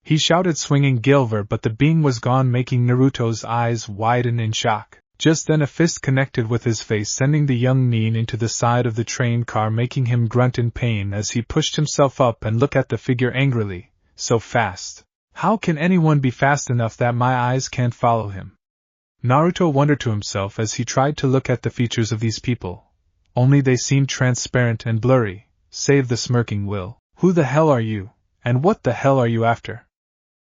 He shouted, swinging Gilver, but the being was gone, making Naruto's eyes widen in shock. Just then a fist connected with his face, sending the young nin into the side of the train car, making him grunt in pain as he pushed himself up and looked at the figure angrily. So fast. How can anyone be fast enough that my eyes can't follow him? Naruto wondered to himself as he tried to look at the features of these people. Only they seemed transparent and blurry, save the smirking Will. Who the hell are you? And what the hell are you after?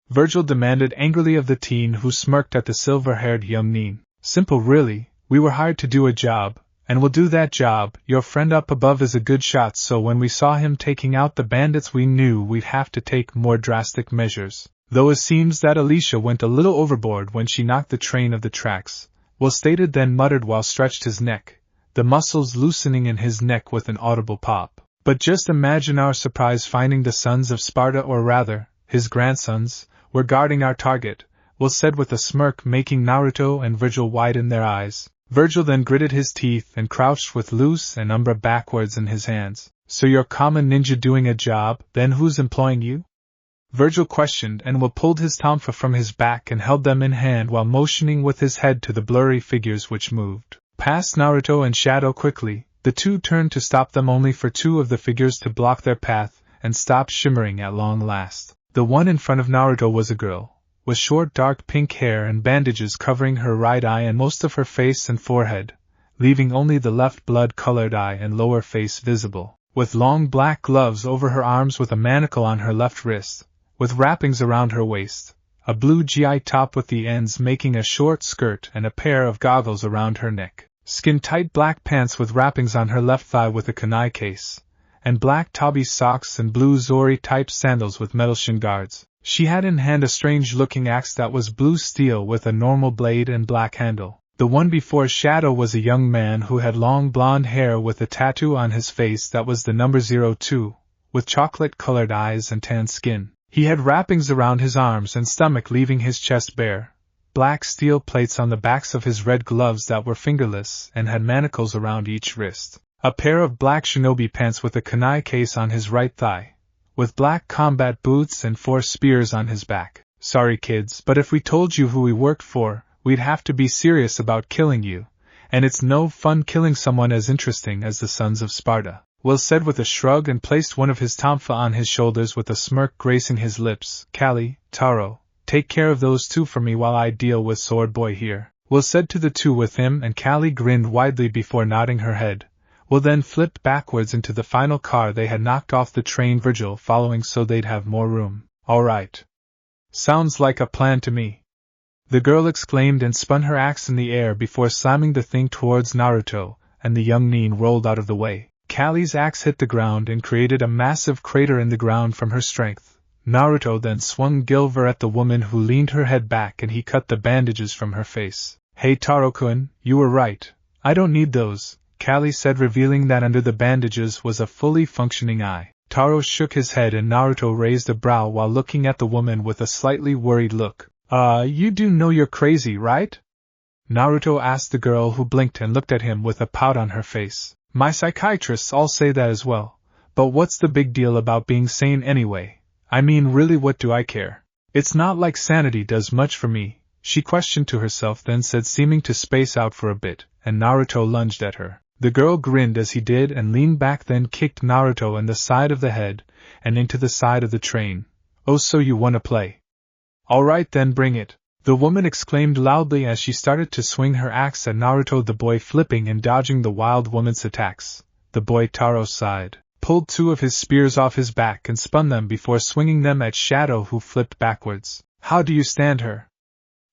Virgil demanded angrily of the teen who smirked at the silver-haired young nin. Simple really, we were hired to do a job, and we'll do that job. Your friend up above is a good shot, so when we saw him taking out the bandits we knew we'd have to take more drastic measures. Though it seems that Alicia went a little overboard when she knocked the train off the tracks, Will stated, then muttered while stretched his neck, the muscles loosening in his neck with an audible pop. But just imagine our surprise finding the sons of Sparta, or rather, his grandsons, were guarding our target, Will said with a smirk, making Naruto and Virgil widen their eyes. Virgil then gritted his teeth and crouched with Luce and Umbra backwards in his hands. So you're common ninja doing a job, then who's employing you? Virgil questioned, and Will pulled his tonfa from his back and held them in hand while motioning with his head to the blurry figures which moved past Naruto and Shadow quickly. The two turned to stop them, only for two of the figures to block their path and stop shimmering at long last. The one in front of Naruto was a girl, with short dark pink hair and bandages covering her right eye and most of her face and forehead, leaving only the left blood-colored eye and lower face visible, with long black gloves over her arms with a manacle on her left wrist, with wrappings around her waist, a blue GI top with the ends making a short skirt, and a pair of goggles around her neck, skin-tight black pants with wrappings on her left thigh with a kunai case, and black tabi socks and blue zori-type sandals with metal shin guards. She had in hand a strange-looking axe that was blue steel with a normal blade and black handle. The one before Shadow was a young man who had long blonde hair with a tattoo on his face that was the number 02, with chocolate-colored eyes and tan skin. He had wrappings around his arms and stomach, leaving his chest bare, black steel plates on the backs of his red gloves that were fingerless and had manacles around each wrist, a pair of black shinobi pants with a kunai case on his right thigh, with black combat boots and 4 spears on his back. Sorry kids, but if we told you who we worked for, we'd have to be serious about killing you, and it's no fun killing someone as interesting as the sons of Sparta. Will said with a shrug and placed one of his tonfa on his shoulders with a smirk gracing his lips. Callie, Taro, take care of those two for me while I deal with Sword Boy here, Will said to the two with him, and Callie grinned widely before nodding her head. Will then flipped backwards into the final car they had knocked off the train, Virgil following so they'd have more room. All right. Sounds like a plan to me, the girl exclaimed and spun her axe in the air before slamming the thing towards Naruto, and the young nin rolled out of the way. Callie's axe hit the ground and created a massive crater in the ground from her strength. Naruto then swung Gilver at the woman who leaned her head back and he cut the bandages from her face. Hey Taro-kun, you were right. I don't need those, Callie said, revealing that under the bandages was a fully functioning eye. Taro shook his head and Naruto raised a brow while looking at the woman with a slightly worried look. You do know you're crazy, right? Naruto asked the girl, who blinked and looked at him with a pout on her face. My psychiatrists all say that as well. But what's the big deal about being sane anyway? I mean, really, what do I care? It's not like sanity does much for me, she questioned to herself, then said, seeming to space out for a bit, and Naruto lunged at her. The girl grinned as he did and leaned back, then kicked Naruto in the side of the head and into the side of the train. Oh, so you wanna play? All right then, bring it, the woman exclaimed loudly as she started to swing her axe at Naruto, the boy flipping and dodging the wild woman's attacks. The boy, Taro sighed, pulled two of his spears off his back and spun them before swinging them at Shadow, who flipped backwards. How do you stand her?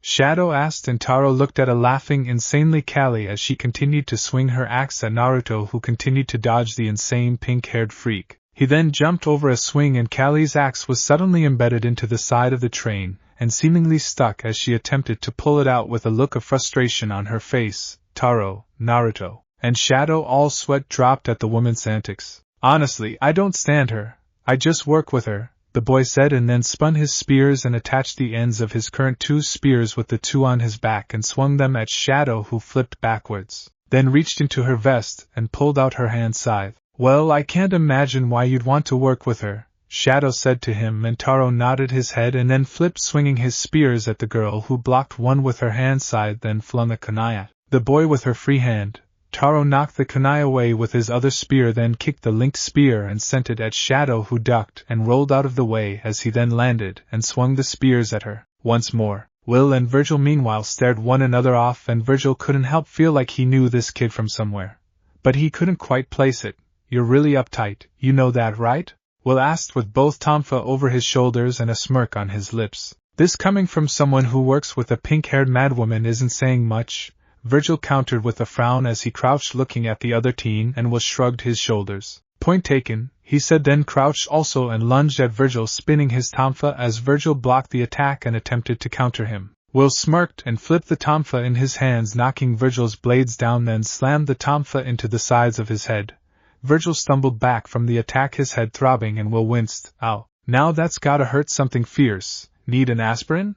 Shadow asked, and Taro looked at a laughing insanely Callie as she continued to swing her axe at Naruto, who continued to dodge the insane pink-haired freak. He then jumped over a swing and Callie's axe was suddenly embedded into the side of the train, and seemingly stuck as she attempted to pull it out with a look of frustration on her face. Taro, Naruto, and Shadow all sweat dropped at the woman's antics. Honestly, I don't stand her, I just work with her, the boy said, and then spun his spears and attached the ends of his current two spears with the two on his back and swung them at Shadow, who flipped backwards, then reached into her vest and pulled out her hand scythe. Well, I can't imagine why you'd want to work with her, Shadow said to him, and Taro nodded his head and then flipped, swinging his spears at the girl, who blocked one with her hand scythe, then flung a kunai at the boy with her free hand. Taro knocked the kunai away with his other spear, then kicked the linked spear and sent it at Shadow, who ducked and rolled out of the way as he then landed and swung the spears at her once more. Will and Virgil meanwhile stared one another off, and Virgil couldn't help feel like he knew this kid from somewhere, but he couldn't quite place it. You're really uptight, you know that, right? Will asked with both tonfa over his shoulders and a smirk on his lips. This coming from someone who works with a pink-haired madwoman isn't saying much, Virgil countered with a frown as he crouched looking at the other teen, and Will shrugged his shoulders. Point taken, he said, then crouched also and lunged at Virgil, spinning his tonfa as Virgil blocked the attack and attempted to counter him. Will smirked and flipped the tonfa in his hands, knocking Virgil's blades down, then slammed the tonfa into the sides of his head. Virgil stumbled back from the attack, his head throbbing, and Will winced. Ow, now that's gotta hurt something fierce. Need an aspirin?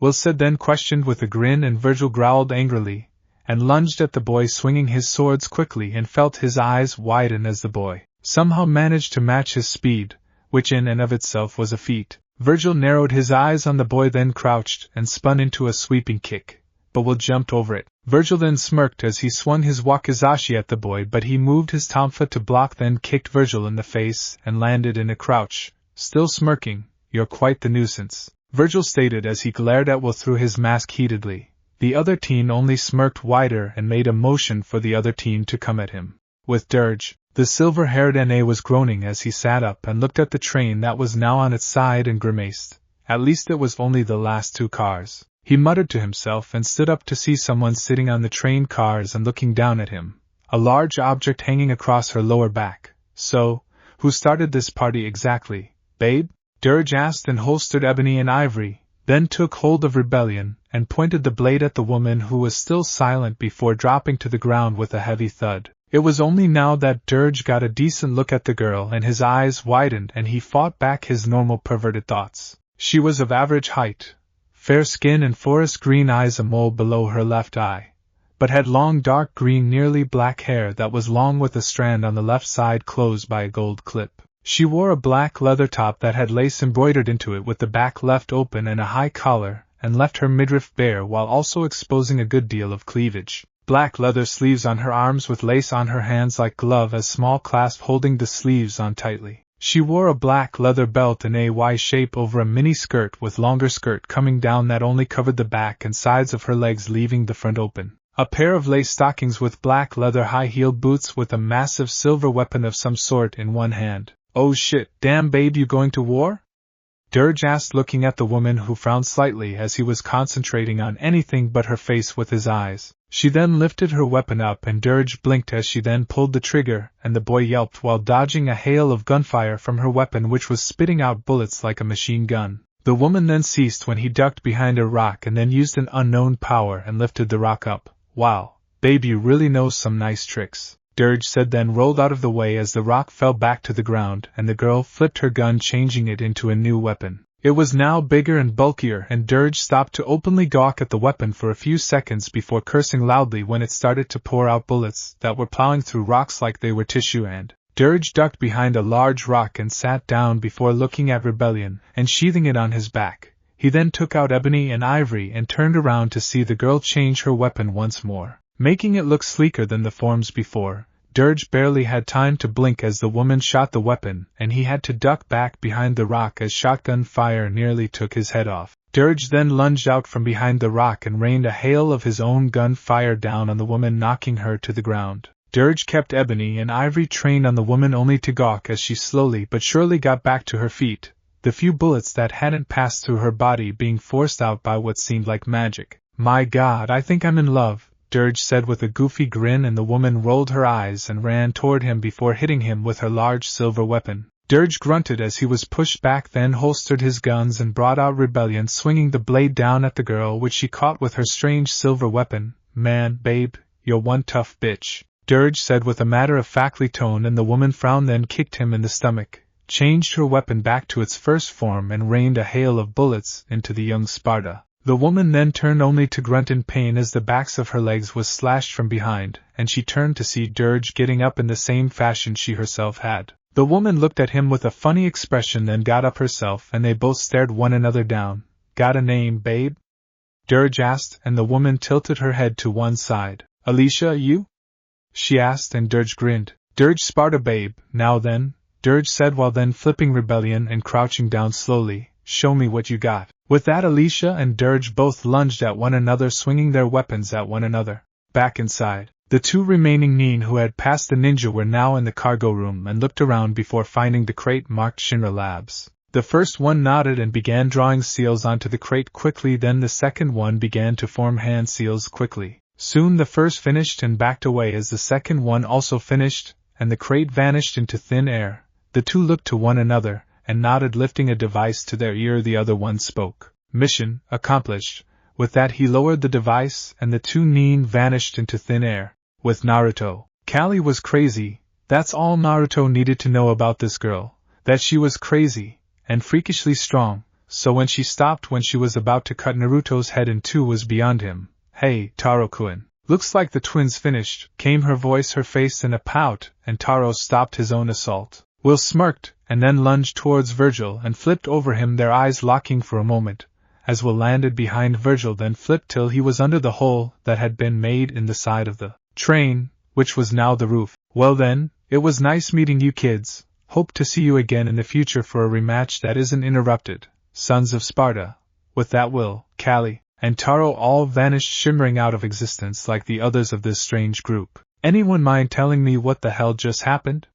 Will said, then questioned with a grin, and Virgil growled angrily and lunged at the boy, swinging his swords quickly, and felt his eyes widen as the boy somehow managed to match his speed, which in and of itself was a feat. Virgil narrowed his eyes on the boy, then crouched and spun into a sweeping kick, but Will jumped over it. Virgil then smirked as he swung his wakizashi at the boy, but he moved his tonfa to block, then kicked Virgil in the face and landed in a crouch. Still smirking, you're quite the nuisance, Virgil stated as he glared at Will through his mask heatedly. The other teen only smirked wider and made a motion for the other teen to come at him. With dirge, the silver-haired NA was groaning as he sat up and looked at the train that was now on its side and grimaced. At least it was only the last two cars, he muttered to himself, and stood up to see someone sitting on the train cars and looking down at him, a large object hanging across her lower back. So, who started this party exactly, babe? Dirge asked, and holstered ebony and ivory, then took hold of rebellion and pointed the blade at the woman, who was still silent before dropping to the ground with a heavy thud. It was only now that Dirge got a decent look at the girl, and his eyes widened and he fought back his normal perverted thoughts. She was of average height, fair skin and forest green eyes, a mole below her left eye, but had long dark green nearly black hair that was long with a strand on the left side closed by a gold clip. She wore a black leather top that had lace embroidered into it with the back left open and a high collar, and left her midriff bare while also exposing a good deal of cleavage. black leather sleeves on her arms with lace on her hands like glove as small clasp holding the sleeves on tightly. She wore a black leather belt in a Y shape over a mini skirt with longer skirt coming down that only covered the back and sides of her legs leaving the front open. A pair of lace stockings with black leather high-heeled boots with a massive silver weapon of some sort in one hand. "Oh shit, damn babe, you going to war?" Dirge asked, looking at the woman, who frowned slightly as he was concentrating on anything but her face with his eyes. She then lifted her weapon up and Dirge blinked as she then pulled the trigger, and the boy yelped while dodging a hail of gunfire from her weapon, which was spitting out bullets like a machine gun. The woman then ceased when he ducked behind a rock and then used an unknown power and lifted the rock up. "Wow, babe, you really know some nice tricks," Dirge said, then rolled out of the way as the rock fell back to the ground and the girl flipped her gun, changing it into a new weapon. It was now bigger and bulkier, and Dirge stopped to openly gawk at the weapon for a few seconds before cursing loudly when it started to pour out bullets that were plowing through rocks like they were tissue, and Dirge ducked behind a large rock and sat down before looking at Rebellion and sheathing it on his back. He then took out Ebony and Ivory and turned around to see the girl change her weapon once more, making it look sleeker than the forms before. Dirge barely had time to blink as the woman shot the weapon, and he had to duck back behind the rock as shotgun fire nearly took his head off. Dirge then lunged out from behind the rock and rained a hail of his own gun fire down on the woman, knocking her to the ground. Dirge kept Ebony and Ivory trained on the woman, only to gawk as she slowly but surely got back to her feet, the few bullets that hadn't passed through her body being forced out by what seemed like magic. "My God, I think I'm in love," Dirge said with a goofy grin, and the woman rolled her eyes and ran toward him before hitting him with her large silver weapon. Dirge grunted as he was pushed back, then holstered his guns and brought out Rebellion, swinging the blade down at the girl, which she caught with her strange silver weapon. "Man, babe, you're one tough bitch," Dirge said with a matter-of-factly tone, and the woman frowned, then kicked him in the stomach, changed her weapon back to its first form and rained a hail of bullets into the young Sparta. The woman then turned only to grunt in pain as the backs of her legs was slashed from behind, and she turned to see Dirge getting up in the same fashion she herself had. The woman looked at him with a funny expression, then got up herself, and they both stared one another down. "Got a name, babe?" Dirge asked, and the woman tilted her head to one side. "Alicia, you?" she asked, and Dirge grinned. "Dirge Sparta, babe. Now then," Dirge said while then flipping Rebellion and crouching down slowly. "Show me what you got." With that, Alicia and Dirge both lunged at one another, swinging their weapons at one another. Back inside, the two remaining Nin who had passed the ninja were now in the cargo room and looked around before finding the crate marked Shinra Labs. The first one nodded and began drawing seals onto the crate quickly, then the second one began to form hand seals quickly. Soon the first finished and backed away as the second one also finished, and the crate vanished into thin air. The two looked to one another and nodded, lifting a device to their ear. The other one spoke. "Mission accomplished." With that he lowered the device and the two Nin vanished into thin air. With Naruto, Callie was crazy. That's all Naruto needed to know about this girl, that she was crazy and freakishly strong, so when she stopped when she was about to cut Naruto's head in two was beyond him. "Hey, Taro-kun, looks like the twins finished," came her voice, her face in a pout, and Taro stopped his own assault. Will smirked, and then lunged towards Virgil and flipped over him, their eyes locking for a moment, as Will landed behind Virgil, then flipped till he was under the hole that had been made in the side of the train, which was now the roof. "Well then, it was nice meeting you kids. Hope to see you again in the future for a rematch that isn't interrupted, Sons of Sparta." With that, Will, Callie, and Taro all vanished, shimmering out of existence like the others of this strange group. "Anyone mind telling me what the hell just happened?"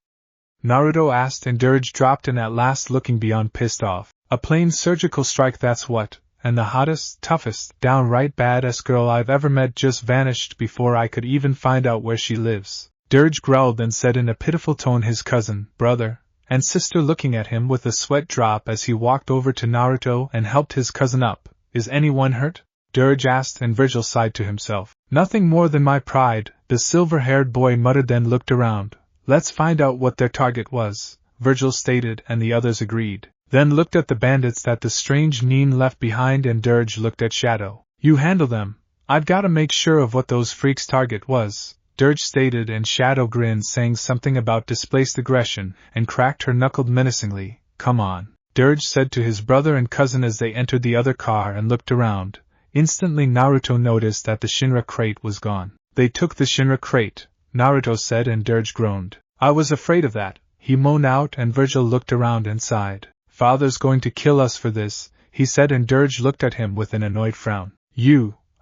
Naruto asked, and Dirge dropped in at last, looking beyond pissed off. "A plain surgical strike, that's what, and the hottest, toughest, downright badass girl I've ever met just vanished before I could even find out where she lives." Dirge growled and said in a pitiful tone, his cousin, brother, and sister looking at him with a sweat drop as he walked over to Naruto and helped his cousin up. "Is anyone hurt?" Dirge asked, and Virgil sighed to himself. "Nothing more than my pride," the silver-haired boy muttered, then looked around. "Let's find out what their target was," Virgil stated, and the others agreed. Then looked at the bandits that the strange Nin left behind, and Dirge looked at Shadow. "You handle them. I've got to make sure of what those freaks' target was," Dirge stated, and Shadow grinned, saying something about displaced aggression, and cracked her knuckled menacingly. "Come on," Dirge said to his brother and cousin as they entered the other car and looked around. Instantly Naruto noticed that the Shinra crate was gone. They took the Shinra crate, Naruto said, and Dirge groaned. I was afraid of that, he moaned out, and Virgil looked around and sighed. Father's going to kill us for this, he said, and Dirge looked at him with an annoyed frown.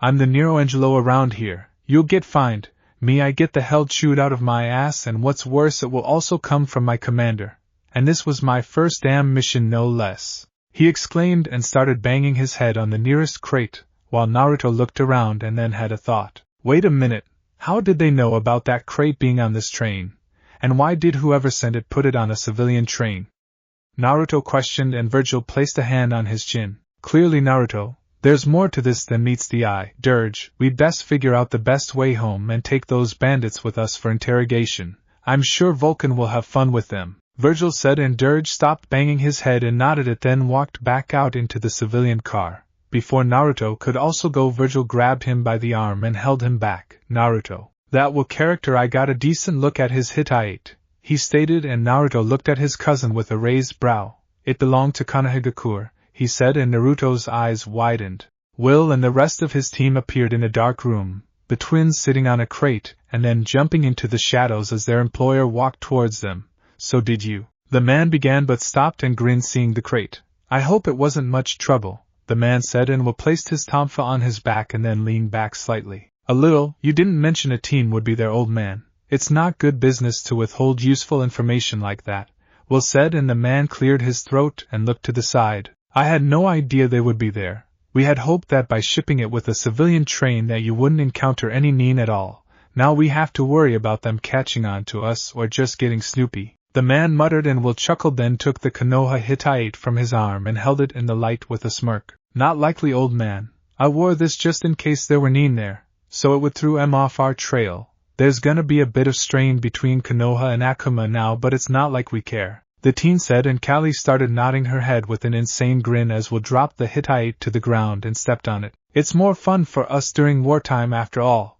I'm the Nero Angelo around here, you'll get fined, me I get the hell chewed out of my ass, and what's worse it will also come from my commander. And this was my first damn mission no less, he exclaimed and started banging his head on the nearest crate, while Naruto looked around and then had a thought. Wait a minute, how did they know about that crate being on this train? And why did whoever sent it put it on a civilian train? Naruto questioned, and Virgil placed a hand on his chin. Clearly, Naruto, there's more to this than meets the eye. Dirge, we'd best figure out the best way home and take those bandits with us for interrogation. I'm sure Vulcan will have fun with them, Virgil said, and Dirge stopped banging his head and nodded it, then walked back out into the civilian car. Before Naruto could also go, Virgil grabbed him by the arm and held him back. Naruto, that will character, I got a decent look at his Hittite, he stated, and Naruto looked at his cousin with a raised brow. It belonged to Konohagakure, he said, and Naruto's eyes widened. Will and the rest of his team appeared in a dark room, the twins sitting on a crate, and then jumping into the shadows as their employer walked towards them. So did you? The man began, but stopped and grinned seeing the crate. I hope it wasn't much trouble, the man said, and Will placed his tonfa on his back and then leaned back slightly. A little. You didn't mention a team would be there, old man. It's not good business to withhold useful information like that, Will said, and the man cleared his throat and looked to the side. I had no idea they would be there. We had hoped that by shipping it with a civilian train that you wouldn't encounter any need at all. Now we have to worry about them catching on to us or just getting snoopy, the man muttered, and Will chuckled, then took the Konoha Hittite from his arm and held it in the light with a smirk. Not likely, old man. I wore this just in case there were need there, so it would throw 'em off our trail. There's gonna be a bit of strain between Konoha and Akuma now, but it's not like we care, the teen said, and Callie started nodding her head with an insane grin as Will dropped the Hittite to the ground and stepped on it. It's more fun for us during wartime after all,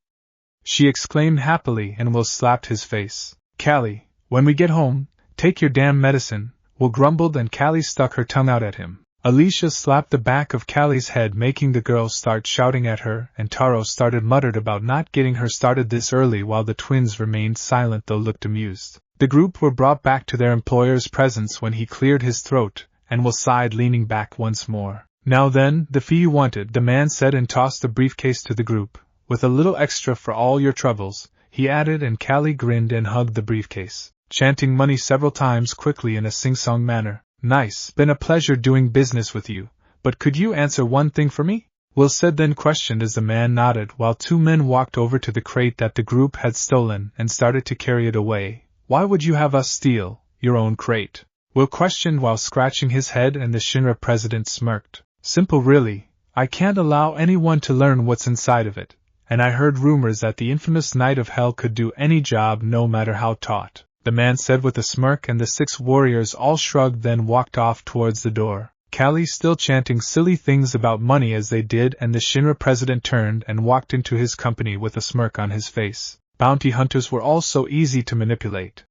she exclaimed happily, and Will slapped his face. Callie, when we get home, take your damn medicine, Will grumbled, and Callie stuck her tongue out at him. Alicia slapped the back of Callie's head, making the girls start shouting at her, and Taro muttered about not getting her started this early, while the twins remained silent though looked amused. The group were brought back to their employer's presence when he cleared his throat, and Will sighed, leaning back once more. Now then, the fee you wanted, the man said, and tossed a briefcase to the group. With a little extra for all your troubles, he added, and Callie grinned and hugged the briefcase, chanting money several times quickly in a sing-song manner. Nice, been a pleasure doing business with you, but could you answer one thing for me? Will said, then questioned, as the man nodded, while two men walked over to the crate that the group had stolen and started to carry it away. Why would you have us steal your own crate? Will questioned while scratching his head, and the Shinra president smirked. Simple really, I can't allow anyone to learn what's inside of it, and I heard rumors that the infamous Knight of Hell could do any job no matter how taught, the man said with a smirk, and the 6 warriors all shrugged, then walked off towards the door, Callie still chanting silly things about money as they did, and the Shinra president turned and walked into his company with a smirk on his face. Bounty hunters were all so easy to manipulate.